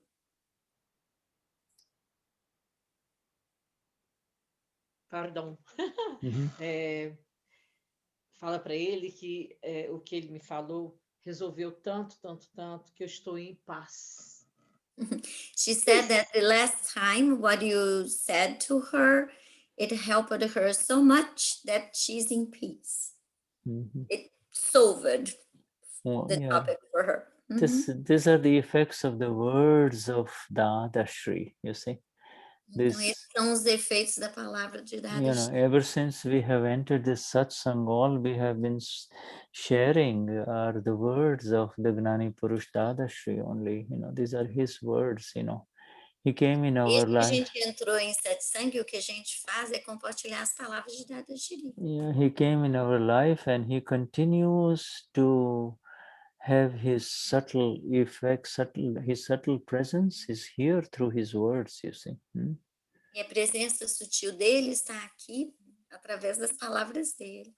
Pardon. Fala para ele que o que ele me falou resolveu tanto que eu estou em paz. She said that the last time what you said to her, it helped her so much that she's in peace. It solved the topic for her. These are the effects of the words of Dadashri, you see. Então, esses são os efeitos da palavra de Dadashri. Ever since we have entered this satsang, all we have been sharing are the words of the Gnani Purush Dadashri only. These are his words. He came in our life. Desde que a gente entrou em satsang, o que a gente faz é compartilhar as palavras de Dadashri. He came in our life, and he continues to have his subtle effect, his subtle presence is here through his words, you see. E a presença sutil dele está aqui através das palavras dele.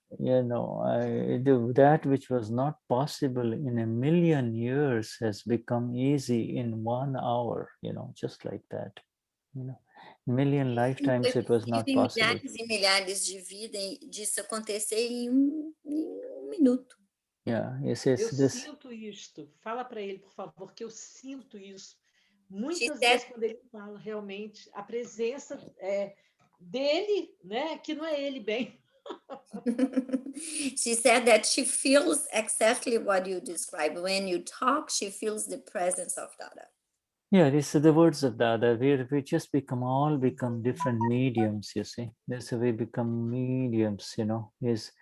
That which was not possible in 1,000,000 years has become easy in 1 hour, just like that. 1,000,000 lifetimes it was not possible. Milhares e milhares de vidas disso acontecer em um minuto. Eu sinto isto. Fala para ele, por favor, que eu sinto isso. Muitas vezes quando ele fala, realmente, a presença dele, né, que não é ele bem. She said that she feels exactly what you described. When you talk, she feels the presence of Dada. Yeah, these are the words of Dada. We just all become different mediums, you see. That's how we become mediums, you know. Essas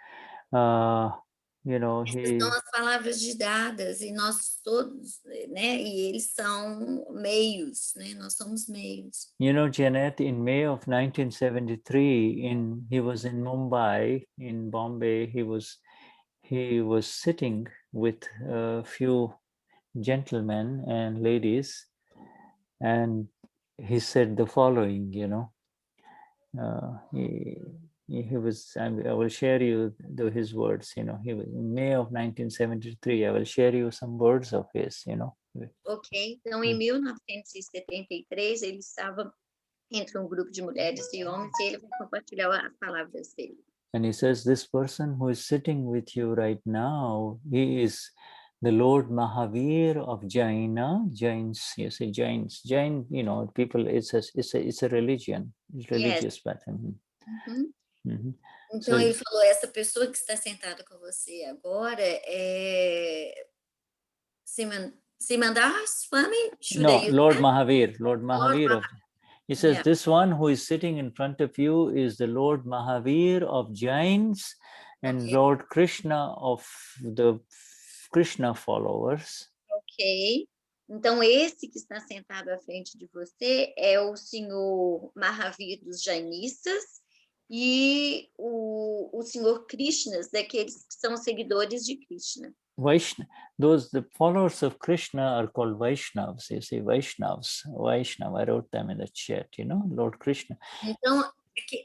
são as palavras de dadas, e nós todos, né? E eles são meios, né? Nós somos meios. You know, Janet, in May of 1973, he was in Mumbai, in Bombay. He was sitting with a few gentlemen and ladies, and he said the following, you know. He was, I will share you his words, you know. He was in May of 1973. I will share you some words of his, you know. Ok, então em 1973 ele estava entre um grupo de mulheres e homens e ele vai compartilhar as palavras dele. And he says, this person who is sitting with you right now, he is the Lord Mahavir of Jains. You see, Jain, you know, people. It's a religion, it's religious pattern. Então ele falou, essa pessoa que está sentada com você agora é Simandar Swami? No, Lord Mahavir. He says, this one who is sitting in front of you is the Lord Mahavir of Jains and Lord Krishna of the Krishna followers. Ok. Então, esse que está sentado à frente de você é o senhor Mahavir dos Jainistas e o senhor Krishnas, daqueles que são seguidores de Krishna. The followers of Krishna are called Vaishnavas. You see, Vaishnava. I wrote them in the chat, you know, Lord Krishna. Então,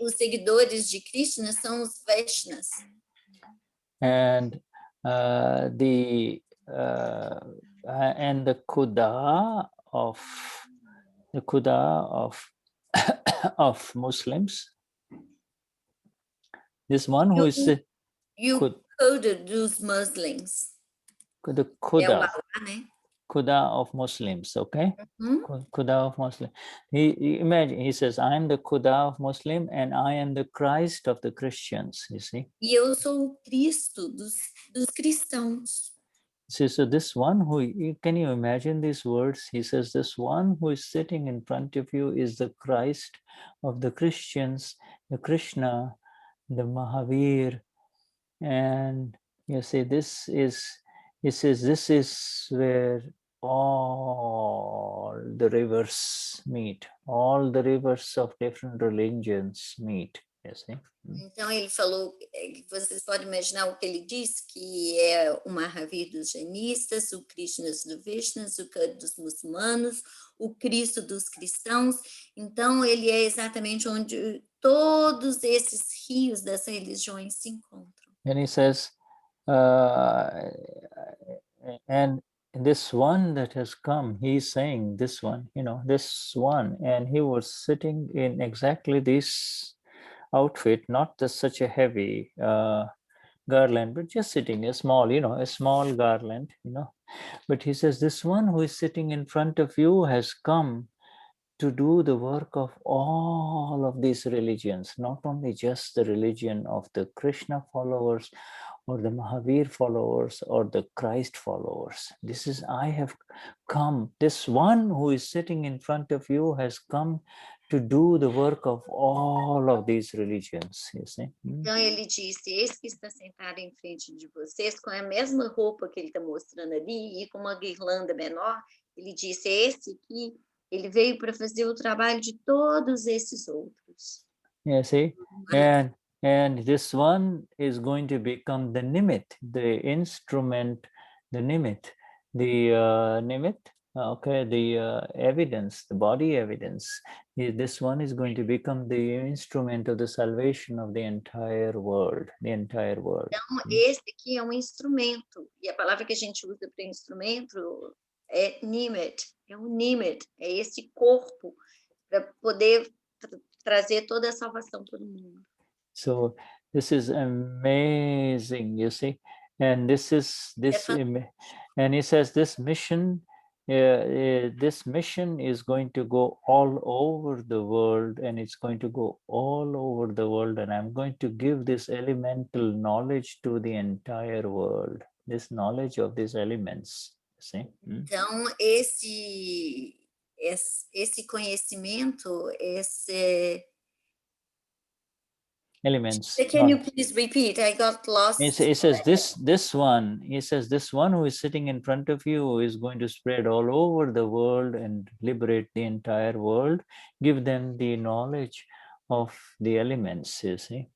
os seguidores de Krishna são os Vaishnavas. And the Khuda of Muslims. This one who is coded dos Muslims. The Khuda of Muslims, okay? Khuda of Muslims. Imagine, he says, I am the Khuda of Muslim and I am the Christ of the Christians, you see? E eu sou o Cristo dos cristãos. So this one can you imagine these words? He says, this one who is sitting in front of you is the Christ of the Christians, the Krishna, the Mahavir, and you see, this is where all the rivers meet, all the rivers of different religions meet, you see. Então ele falou, vocês podem imaginar o que ele disse, que é o Mahavir dos jainistas, o Krishna dos Vishnas, o Khuda dos muçulmanos, o Cristo dos cristãos. Então ele é exatamente onde todos esses rios das religiões se encontram. And he says, and this one that has come, he's saying this one, you know, this one, and he was sitting in exactly this outfit, not just such a heavy garland, but just sitting a small, you know, a small garland, you know. But he says, this one who is sitting in front of you has come to do the work of all of these religions, not only just the religion of the Krishna followers or the Mahavir followers or the Christ followers. This is, I have come, this one who is sitting in front of you has come to do the work of all of these religions, you see. Então ele disse, esse que está sentado em frente de vocês, com a mesma roupa que ele está mostrando ali e com uma guirlanda menor, ele disse, esse aqui, ele veio para fazer o trabalho de todos esses outros. Yeah, see, and this one is going to become the nimit, the instrument, the nimit, okay, the evidence, the body evidence. This one is going to become the instrument of the salvation of the entire world, Então, esse aqui é um instrumento, e a palavra que a gente usa para instrumento é nimit, é esse corpo para poder trazer toda a salvação para o mundo. So this is amazing, you see, and and he says this mission is going to go all over the world, and it's going to go all over the world, and I'm going to give this elemental knowledge to the entire world, this knowledge of these elements, see? Então, esse conhecimento, esse... Elements. Can you please repeat? I got lost. It says this one who is sitting in front of you is going to spread all over the world and liberate the entire world. Give them the knowledge of the elements, you see.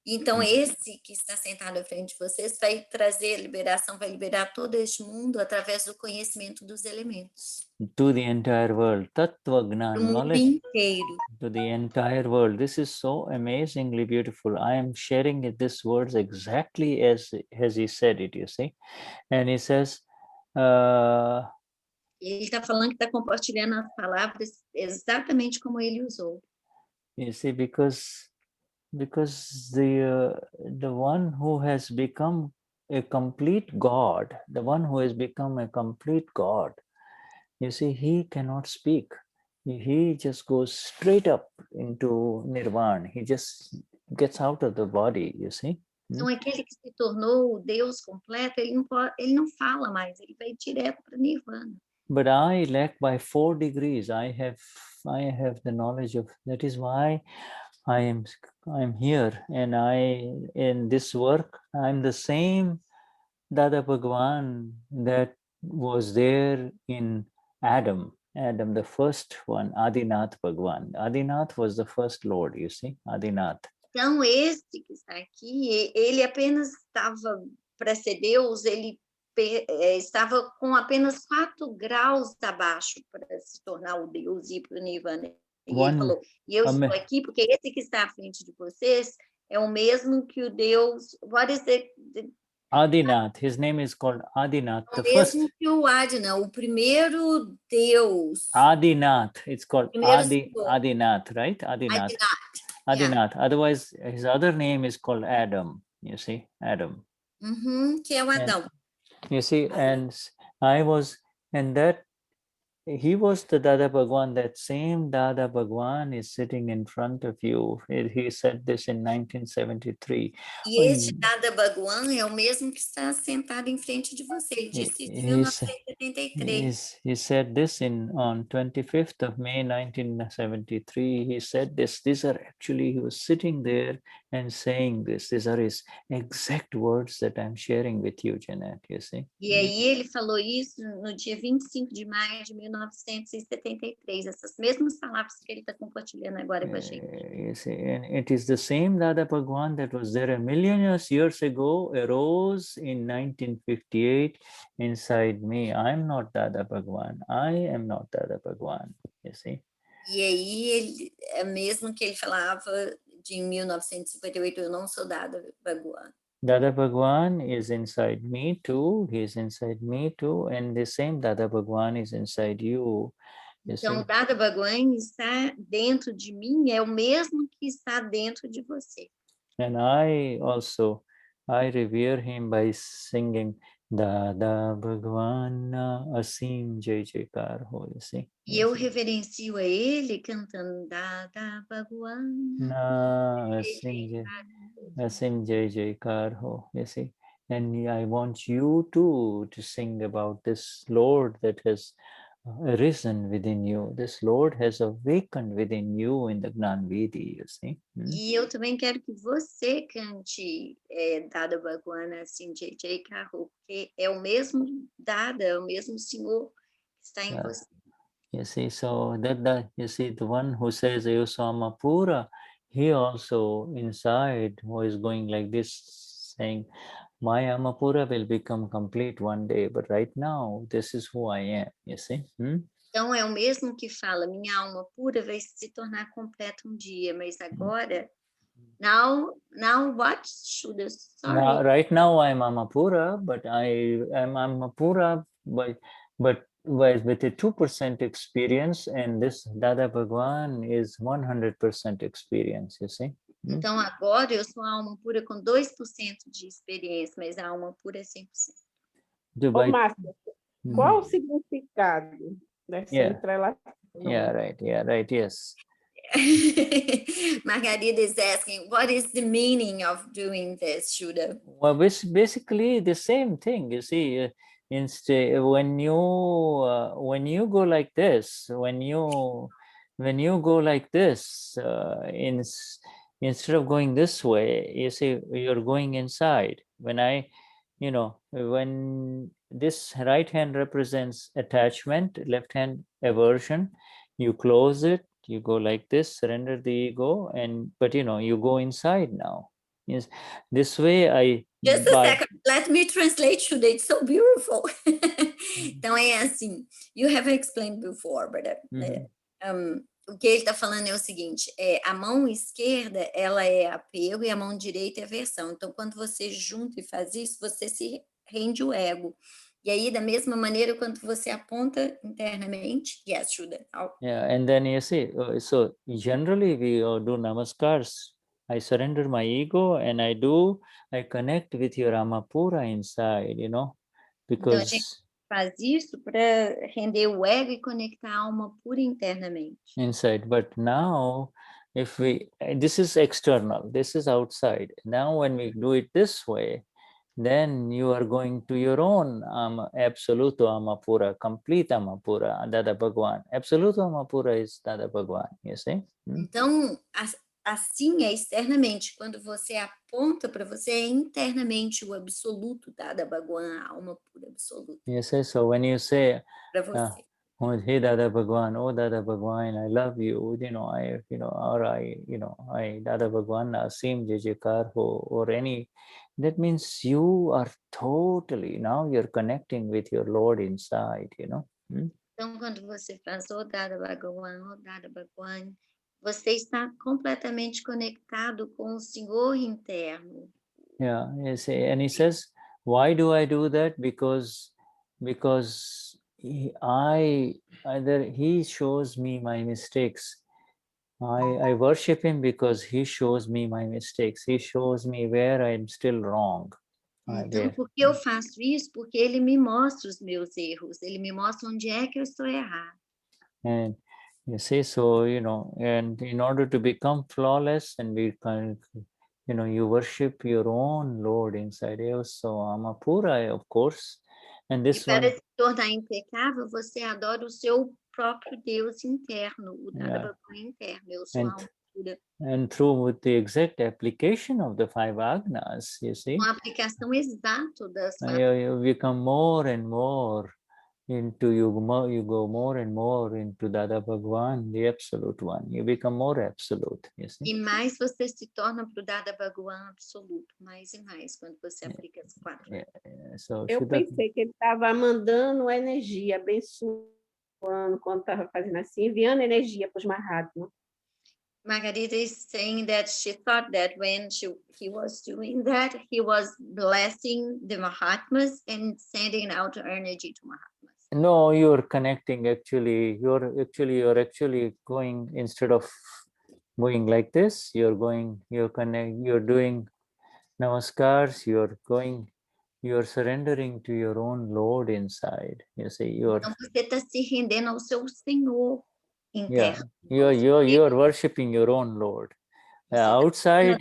Então, esse que está sentado à frente de vocês vai trazer liberação, vai liberar todo este mundo através do conhecimento dos elementos. To the entire world. Tattva Gnan, Do mundo knowledge inteiro. to the entire world. This is so amazingly beautiful. I am sharing these words exactly as he said it, you see. And he says, Ele está falando que está compartilhando as palavras exatamente como ele usou. you see, because the one who has become a complete God, the one who has become a complete God, you see, he cannot speak. He just goes straight up into nirvana. He just gets out of the body, you see. Então, aquele que se tornou o Deus completo, ele não fala mais, ele vai direto para Nirvana. But I lack by 4 degrees. I have the knowledge of, that is why I'm here, and in this work, I'm the same Dada Bhagwan that was there in Adam, the first one, Adinath Bhagwan. Adinath was the first Lord, you see, Adinath. Então, esse que está aqui, ele apenas estava para ser Deus, ele estava com apenas 4 graus abaixo para se tornar o Deus e ir para o Nirvana. E ele falou, e eu estou aqui porque esse que está à frente de vocês é o mesmo que o Deus... What is the Adinath, his name is called Adinath. O mesmo que o Adina, o primeiro Deus. Adinath, it's called Adinath, right? Adinath. Yeah. Otherwise, his other name is called Adam, you see, Adam. Que é o Adão. You see, and he was the Dada Bhagwan. That same Dada Bhagwan is sitting in front of you. He said this in 1973. E este Dada Bhagwan é o mesmo que está sentado em frente de você. Ele disse isso em 1973. He said this on 25th of May 1973. He said this. These are actually, he was sitting there and saying this. These are his exact words that I'm sharing with you, Janet, you see. E aí ele falou isso no dia 25 de maio de 1973. Essas mesmas palavras que ele está compartilhando agora com a gente. You see, and it is the same Dada Bhagwan that was there a million years ago, arose in 1958 inside me. I'm not Dada Bhagwan. I am not Dada Bhagwan, you see. E aí, ele, é mesmo que ele falava de 1958, eu não sou Dada Bhagwan. Dada Bhagwan is inside me too. He is inside me too, and the same Dada Bhagwan is inside you. Então, o Dada Bhagwan está dentro de mim, é o mesmo que está dentro de você. And I revere him by singing Dada Bhagwan Asim Jai Jaikar Ho, you see. E eu reverencio a ele cantando Dada Bhagwan Asim Jai Jaikar Ho, you see. And I want you too to sing about this Lord that has arisen within you. This Lord has awakened within you in the Gnan Vidi, you see. E eu também quero que você cante Dada Bhagwan assim, J.J. Carro, porque é o mesmo Dada, é o mesmo Senhor que está em você. You see, so that you see, the one who says Ayusama Pura, he also inside who is going like this, saying, my Amapura will become complete one day, but right now, this is who I am, you see. Então, é o mesmo que fala, minha alma pura vai se tornar completa um dia, mas agora, now what? Shuddha, sorry. Now, right now, I'm Amapura, but I am Amapura, but with a 2% experience, and this Dada Bhagwan is 100% experience, you see. Então, agora eu sou a alma pura com 2% de experiência, mas a alma pura é 100%. Ô, Marcia, qual o significado dessa entrelaçação? Yeah, right, yes. Margarida is asking, what is the meaning of doing this, Shuddha? Well, basically the same thing, you see. Instead, when when you go like this, when you go like this, instead of going this way, you see, you're going inside. When this right hand represents attachment, left hand aversion, you close it, you go like this, surrender the ego, but you go inside now. Yes, this way Just a second, let me translate Shuddha, it's so beautiful. Então é assim, you have explained before, but o que ele está falando é o seguinte, a mão esquerda, ela é apego e a mão direita é aversão. Então, quando você junta e faz isso, você se rende o ego. E aí, da mesma maneira, quando você aponta internamente, yes, Shuddha. Yeah, and then you see, so generally we do namaskars. I surrender my ego and I connect with your Amapura inside, Então, a gente because faz isso para render o ego e conectar a alma pura internamente. inside. But now, this is external, this is outside. Now, when we do it this way, then you are going to your own absoluto Amapura, complete Amapura, Dada Bhagwan. Absoluto Amapura is Dada Bhagwan, you see? Então, assim é externamente. Quando você aponta para você, é internamente o absoluto, Dada Bhagwan, a alma pura absoluta. Yes, so when you say, para você. Hey Dada Bhagwan, oh Dada Bhagwan, I love you, I Dada Bhagwan, Asim Jajikar ho, or any, that means you are totally, now you're connecting with your Lord inside, Então, quando você faz oh Dada Bhagwan, você está completamente conectado com o Senhor interno. Yeah, yes, and he says, why do I do that? Because he shows me my mistakes. I worship him because he shows me my mistakes. He shows me where I'm still wrong. Então, por que eu faço isso? Porque ele me mostra os meus erros. Ele me mostra onde é que eu estou errado. And you see, so, and in order to become flawless and you worship your own Lord inside you. So Amapura, of course. And this para one, se tornar impecável, você adora o seu próprio Deus interno, o Dada Bhagwan interno. Eu sou a alma pura. And with the exact application of the 5 agnas, you see. Com a aplicação exata das 4. You become more and more you go more and more into Dada Bhagwan, the absolute one. You become more absolute, you see. E mais você se torna para o Dada Bhagwan absoluto, mais e mais, quando você aplica as 4. So, eu pensei que ele estava mandando energia, abençoando, quando estava fazendo assim, enviando energia para os Mahatmas. Margarita is saying that she thought that when he was doing that, he was blessing the Mahatmas and sending out energy to Mahatmas. No, you're connecting actually. You're actually going, instead of going like this, you're doing namaskars, you're surrendering to your own Lord inside. You see, então você está se rendendo ao seu Senhor interno. You're worshiping your own Lord. Outside,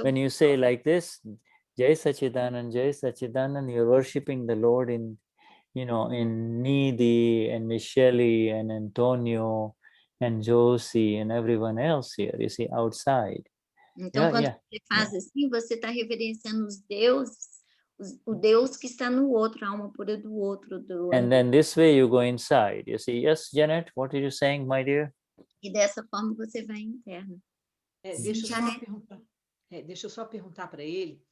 when you say like this, Jai Sachidanand, you're worshiping the Lord in Nidhi and Michele and Antonio and Josie and everyone else here, you see, outside. Então, quando você faz assim, você está reverenciando os deuses, o Deus que está no outro, a alma pura do outro. And then this way you go inside. You see, yes, Janet, what are you saying, my dear? E dessa forma você vai interno. Deixa eu só perguntar para ele,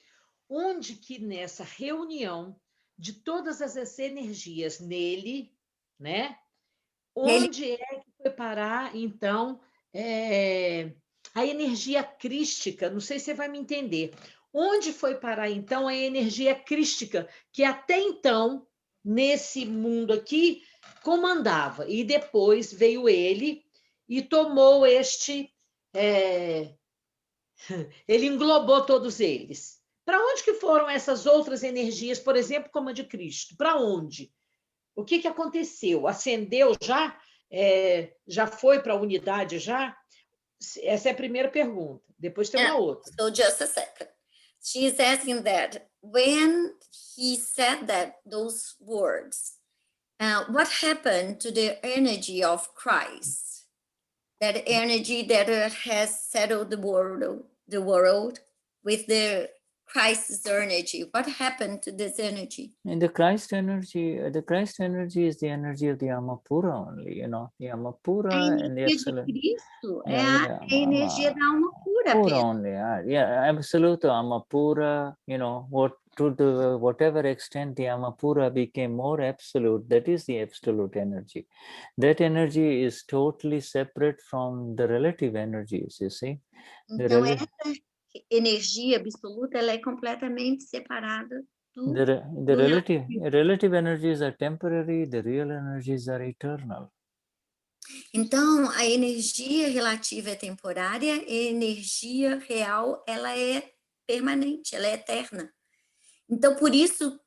onde que nessa reunião de todas essas energias nele, né? Onde é que foi parar, então, a energia crística? Não sei se você vai me entender. Onde foi parar, então, a energia crística, que até então, nesse mundo aqui, comandava? E depois veio ele e tomou ele englobou todos eles. Para onde que foram essas outras energias, por exemplo, como a de Cristo? Para onde? O que aconteceu? Acendeu já? Já foi para a unidade já? Essa é a primeira pergunta. Depois tem uma outra. So just a second. She's asking that when he said those words, what happened to the energy of Christ? That energy that has settled the world with the Christ's energy. What happened to this energy? And the Christ energy is the energy of the Amapura only, you know, the A Amapura and the energia de absolute. Cristo é Yeah, a energia da alma pura Pura apenas. only, yeah, absolute Amapura, you know, whatever extent the Amapura became more absolute, that is the absolute energy. That energy is totally separate from the relative energies, you see. Então, essa energia absoluta, ela é completamente separada do The relative energies are temporary, the real energies are eternal. Então, a energia relativa é temporária, a energia real, ela é permanente, ela é eterna. Então, por isso,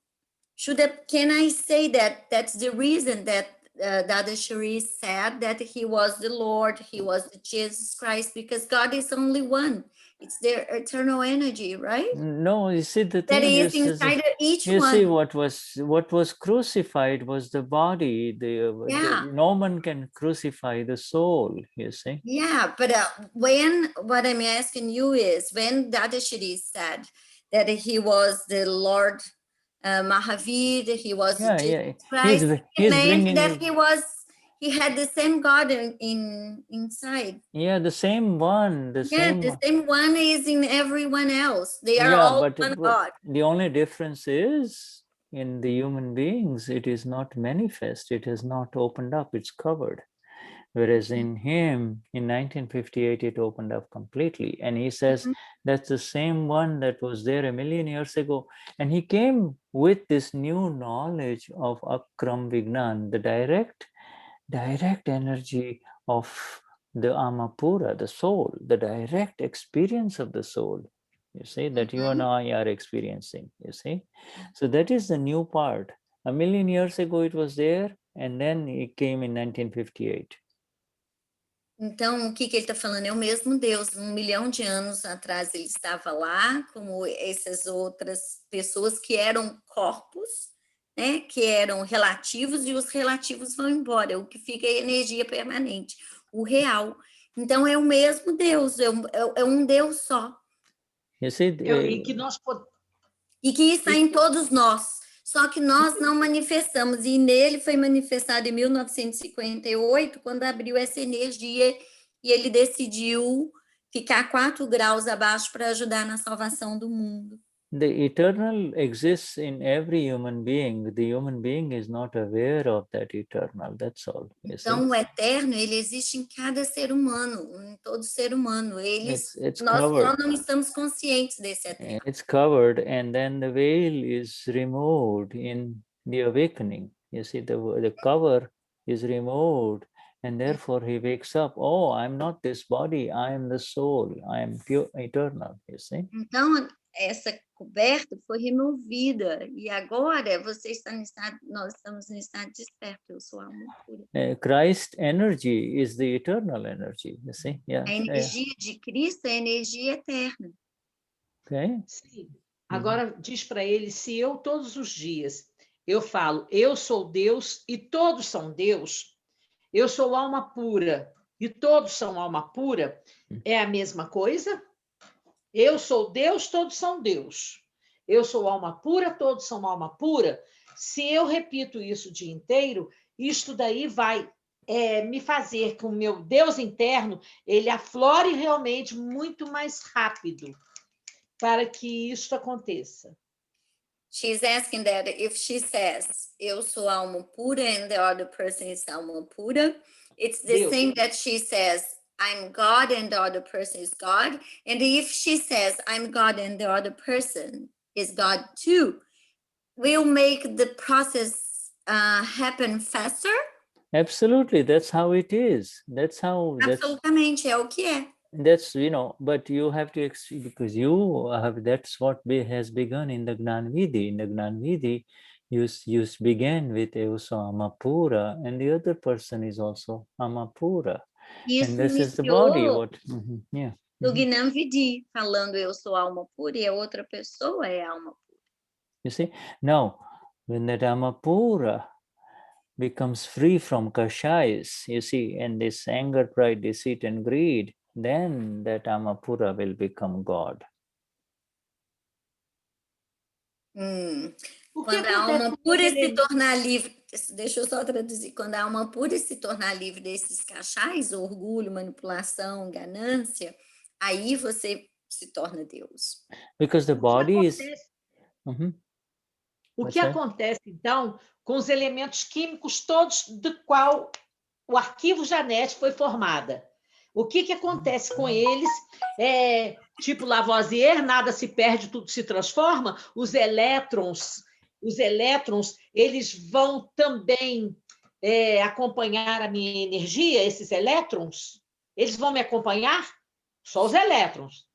Shuddha, can I say that that's the reason that Dadashri said that he was the Lord, he was the Jesus Christ, because God is only one. It's their eternal energy, right? No, you see the That thing is inside of each you one. see what was crucified was the body. No one can crucify the soul, you see. Yeah, but what I'm asking you is when Dadashri said that he was the Lord Mahavir, he was Jesus Christ, he meant that he had the same God inside. Yeah, the same one. The same one is in everyone else. They are all one God. The only difference is in the human beings, it is not manifest. It has not opened up. It's covered. Whereas in him, in 1958, it opened up completely. And he says that's the same one that was there 1,000,000 years ago. And he came with this new knowledge of Akram Vignan, the direct energy of the Amapura, the soul, the direct experience of the soul, you see, that you and I are experiencing, you see. So that is the new part. 1,000,000 years ago it was there, and then it came in 1958. Então, o que ele está falando é o mesmo Deus. 1.000.000 de anos atrás ele estava lá, como essas outras pessoas que eram corpos, né, que eram relativos, e os relativos vão embora. O que fica é energia permanente, o real. Então, é o mesmo Deus, é um Deus só. You see, e que está em todos nós. Só que nós não manifestamos, e nele foi manifestado em 1958, quando abriu essa energia, e ele decidiu ficar 4 graus abaixo para ajudar na salvação do mundo. The eternal exists in every human being. The human being is not aware of that eternal, that's all. Então, o eterno, ele existe em cada ser humano, em todo ser humano. Nós só não estamos conscientes desse eterno. It's covered, and then the veil is removed in the awakening. You see, the cover is removed, and therefore he wakes up. Oh, I'm not this body, I am the soul, I am pure, eternal, you see. Então, essa coberta foi removida, e agora nós estamos no estado desperto, eu sou a alma pura. Christ energy is the eternal energy, you see. Yeah. A energia de Cristo é a energia eterna. Okay. Sim. Agora diz para ele, se eu todos os dias eu falo, eu sou Deus e todos são Deus, eu sou alma pura e todos são alma pura, é a mesma coisa? Eu sou Deus, todos são Deus. Eu sou alma pura, todos são alma pura. Se eu repito isso o dia inteiro, isto daí vai me fazer que o meu Deus interno ele aflore realmente muito mais rápido para que isso aconteça. She's asking that if she says, eu sou alma pura and the other person is alma pura, it's the same that she says, I'm God and the other person is God. And if she says, I'm God and the other person is God too, will make the process happen faster? Absolutely, that's how it is. Absolutamente, é o que é. That's, but you have to, because that's what has begun in the Gnani. In the Gnani, you begin with eu sou Amapura, and the other person is also Amapura. Isso and this is the body. Do Gnani falando eu sou alma pura e a outra pessoa é alma pura. You see, now when that Amapura becomes free from kashayas, you see, and this anger, pride, deceit, and greed, then that Amapura will become God. O que Quando a acontece alma com pura aquele se tornar livre, deixa eu só traduzir, quando a alma pura se tornar livre desses cachais, orgulho, manipulação, ganância, aí você se torna Deus. Because the O que body is... acontece, Mhm. o What's que that? acontece, então, com os elementos químicos todos do qual o arquivo Janete foi formada? O que acontece com eles? Tipo Lavoisier, nada se perde, tudo se transforma. Os elétrons, eles vão também acompanhar a minha energia, esses elétrons? Eles vão me acompanhar? Só os elétrons.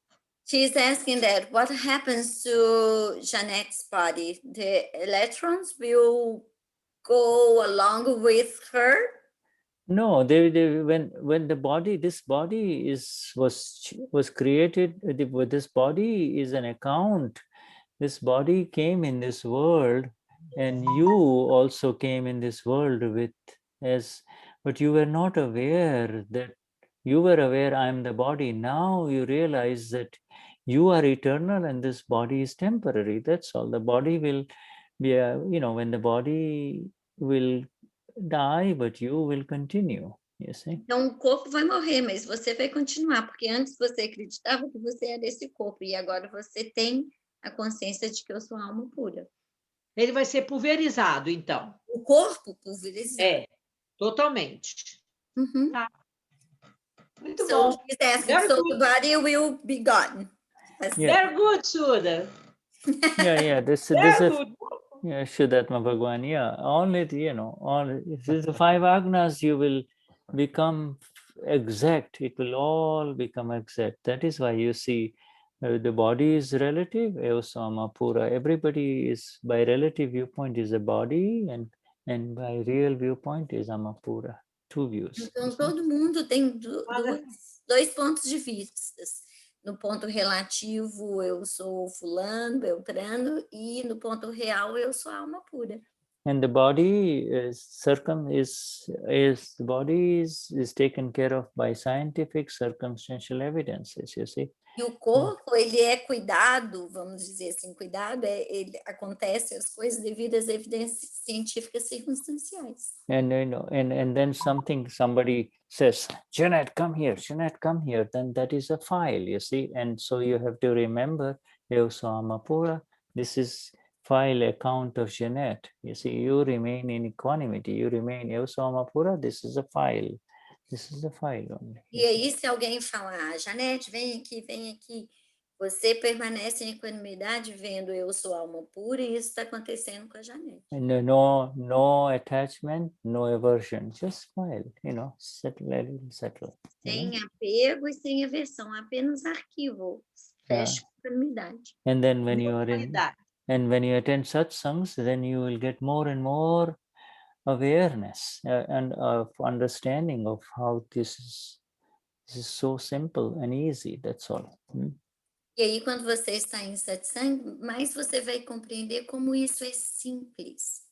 She's asking that what happens to Janette's body? The electrons will go along with her? No, when the body, this body was created, this body is an account. This body came in this world, and you also came in this world but you were not aware that you were aware I am the body. Now you realize that you are eternal and this body is temporary. That's all. The body will be, when the body will die, but you will continue, you see. Então o corpo vai morrer, mas você vai continuar, porque antes você acreditava que você era esse corpo, e agora você tem a consciência de que eu sou alma pura. Ele vai ser pulverizado, então. O corpo pulverizado. Totalmente. Uhum. Tá. Muito So bom. he's asking, Very so good. the body will be gone. Very good, Shuddha. This Very is good. Vishuddhatma Bhagwan. Only this is the 5 agnas, you will become exact. It will all become exact. That is why you see the body is relative, Eosama Pura. Everybody is, by relative viewpoint, is a body, and by real viewpoint is Amapura. 2 views. Então todo mundo tem dois pontos de vista. No ponto relativo, eu sou fulano, beltrano, e no ponto real, eu sou alma pura. And the body is taken care of by scientific circumstantial evidences, you see. E o corpo, ele é cuidado, vamos dizer assim, ele acontece as coisas devido às evidências científicas circunstanciais. And and then somebody says, Jeanette, come here, then that is a file, you see. And so you have to remember, Eosamapura, this is file account of Jeanette. You see, you remain in equanimity, you remain Eosamapura, this is a file. This is the file only. E aí, se alguém falar, Janete, vem aqui, você permanece em equanimidade vendo eu sou alma pura, e isso está acontecendo com a Janete. No attachment, no aversion, just smile, settle. Sem apego e sem aversão, apenas arquivo, fecha equanimidade. And then when you attend satsangs, then you will get more and more awareness and of understanding of how this is so simple and easy. That's all. E aí, quando você está em satsang, mais você vai compreender como isso é simples.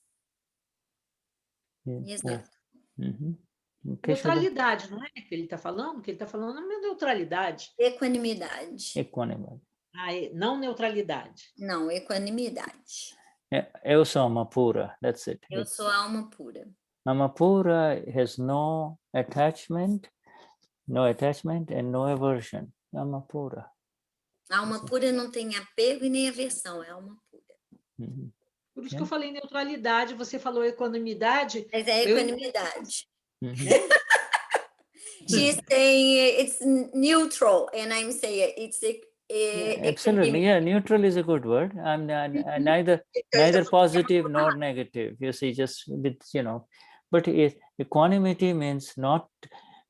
Exato. Neutralidade, não é que ele está falando? O que ele está falando é neutralidade. Equanimidade. Não neutralidade. Não, equanimidade. Eu sou alma pura. That's it. Eu sou alma pura. Alma pura has no attachment and no aversion. Alma pura. A alma pura não tem apego e nem aversão, é alma pura. Por isso que eu falei neutralidade, você falou equanimidade. Mas é equanimidade. She's saying it's neutral, and I'm saying it's absolutely, neutral is a good word. I'm neither positive nor negative. You see, just with but equanimity means not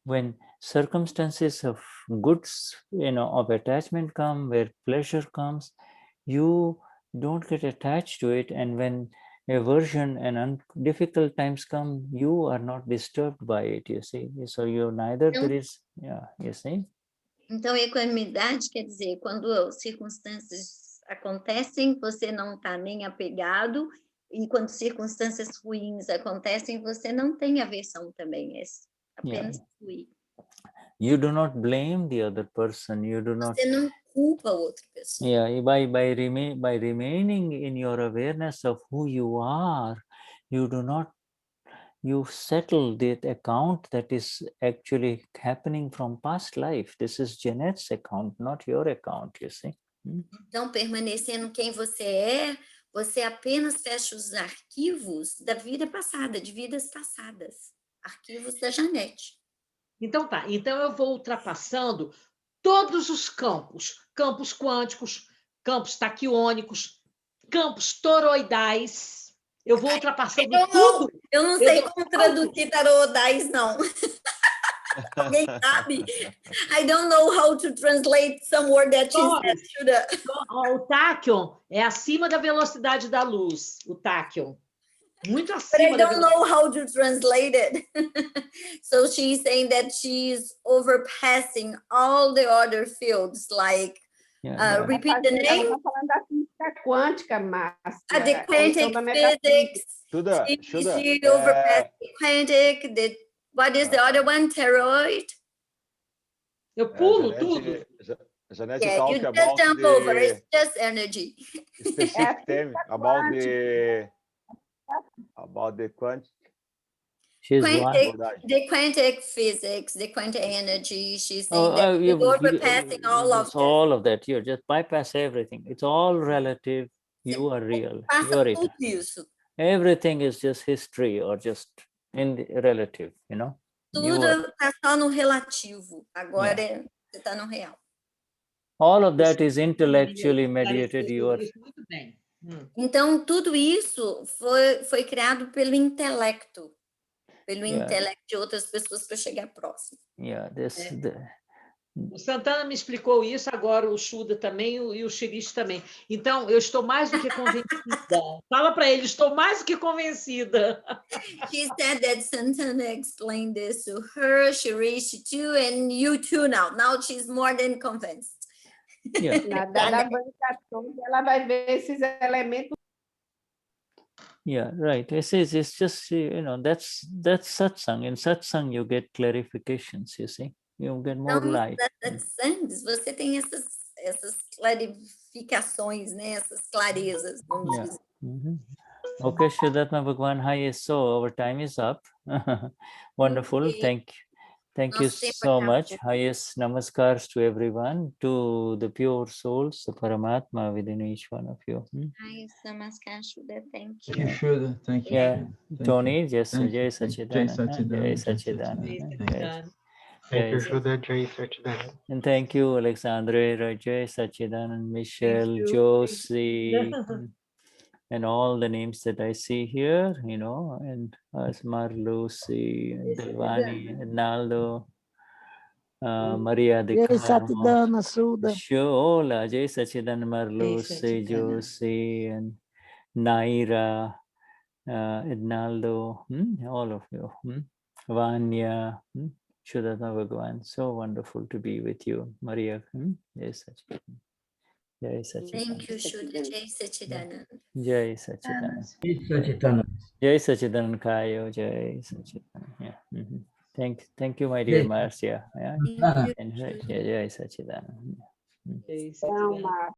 when circumstances of goods, of attachment come, where pleasure comes, you don't get attached to it, and when aversion and difficult times come, you are not disturbed by it, you see. So you neither there is, you see. Então, equanimidade quer dizer, quando circunstâncias acontecem, você não está nem apegado e quando circunstâncias ruins acontecem, você não tem aversão também, é apenas fluir. You do not blame the other person. You do not. Você não culpa a outra pessoa. Yeah, by remaining in your awareness of who you are, you do not. You settle that account that is actually happening from past life. This is Jeanette's account, not your account, you see. Então, permanecendo quem você apenas fecha os arquivos da vida passada, de vidas passadas. Arquivos da Janete. Então tá, então eu vou ultrapassando todos os campos quânticos, campos taquiônicos, campos toroidais. Eu vou ultrapassando tudo. Eu não sei como traduzir toroidais, não. Alguém sabe? I don't know how to translate some word that she said, Shuddha. O tachyon é acima da velocidade da luz, o tachyon. Muito But acima I don't know how to translate it. So she's saying that she's overpassing all the other fields, like, repeat the name? Ela está falando da física quântica, Márcia. The quantic physics. Shuddha, She overpassed the quantic. What is the other one? Toroid? Eu pulo tudo. Janete Yeah, talk you just about jump over. It's just energy. specific theme about the quantum. The quantic physics, the quantum energy. She's saying that you're overpassing all of that. All of that. You just bypass everything. It's all relative. You are real. You are Tudo isso. Everything is just history or just in the relative, you know. Tudo está só no relativo. Agora você está no real. All of that is intellectually mediated. You are. Muito bem. Então, tudo isso foi criado pelo intelecto. Pelo intelecto de outras pessoas para chegar próximo. O Santana me explicou isso, agora o Shuddha também e o Shirish também. Então, eu estou mais do que convencida. Fala para ele, estou mais do que convencida. She said that Santana explained this to her, Shirish too, and you too now. Now she's more than convinced. Na bancação, ela vai ver esses elementos. Yeah, right. It's just, you know, that's satsang. In satsang, you get clarifications, you see. You get more light. Satsangs, você tem essas clarificações, né? Essas clarezas, vamos dizer. Okay, Vishuddhatma Bhagwan, hi, so our time is up. Wonderful. Thank you so much. Highest namaskars to everyone, to the pure souls, the Paramatma within each one of you. Highest namaskar, Shuddha. Thank you. Thank you, Shuddha. Thank you. Yeah, Thank Tony, you. just Thank Jai you. Satchidanand. Jai Satchidanand. Thank you, Shuddha. Jai Satchidanand. And thank you, Alexandre, Jai Satchidanand, Michelle, Josie, and all the names that I see here, you know, and Asmar, Lucy, Delvani, Naldo, Maria de Carmo, Shola, Jai Satchidanand, Marlucy, Josie, and Naira, Ednaldo, all of you, Vanya, Shuddhatma Bhagwan, so wonderful to be with you, Maria. Jai Satchidanand. Jai Satchidanand. Thank you, Shuddha. Jai Satchidanand. Jai Satchidanand. Jai Satchidanand. Jai Satchidanand Kayo. Jai Satchidanand. Yeah. Thank you, my dear Marcia. Yeah. And Jai Satchidanand. Jai Satchidanand.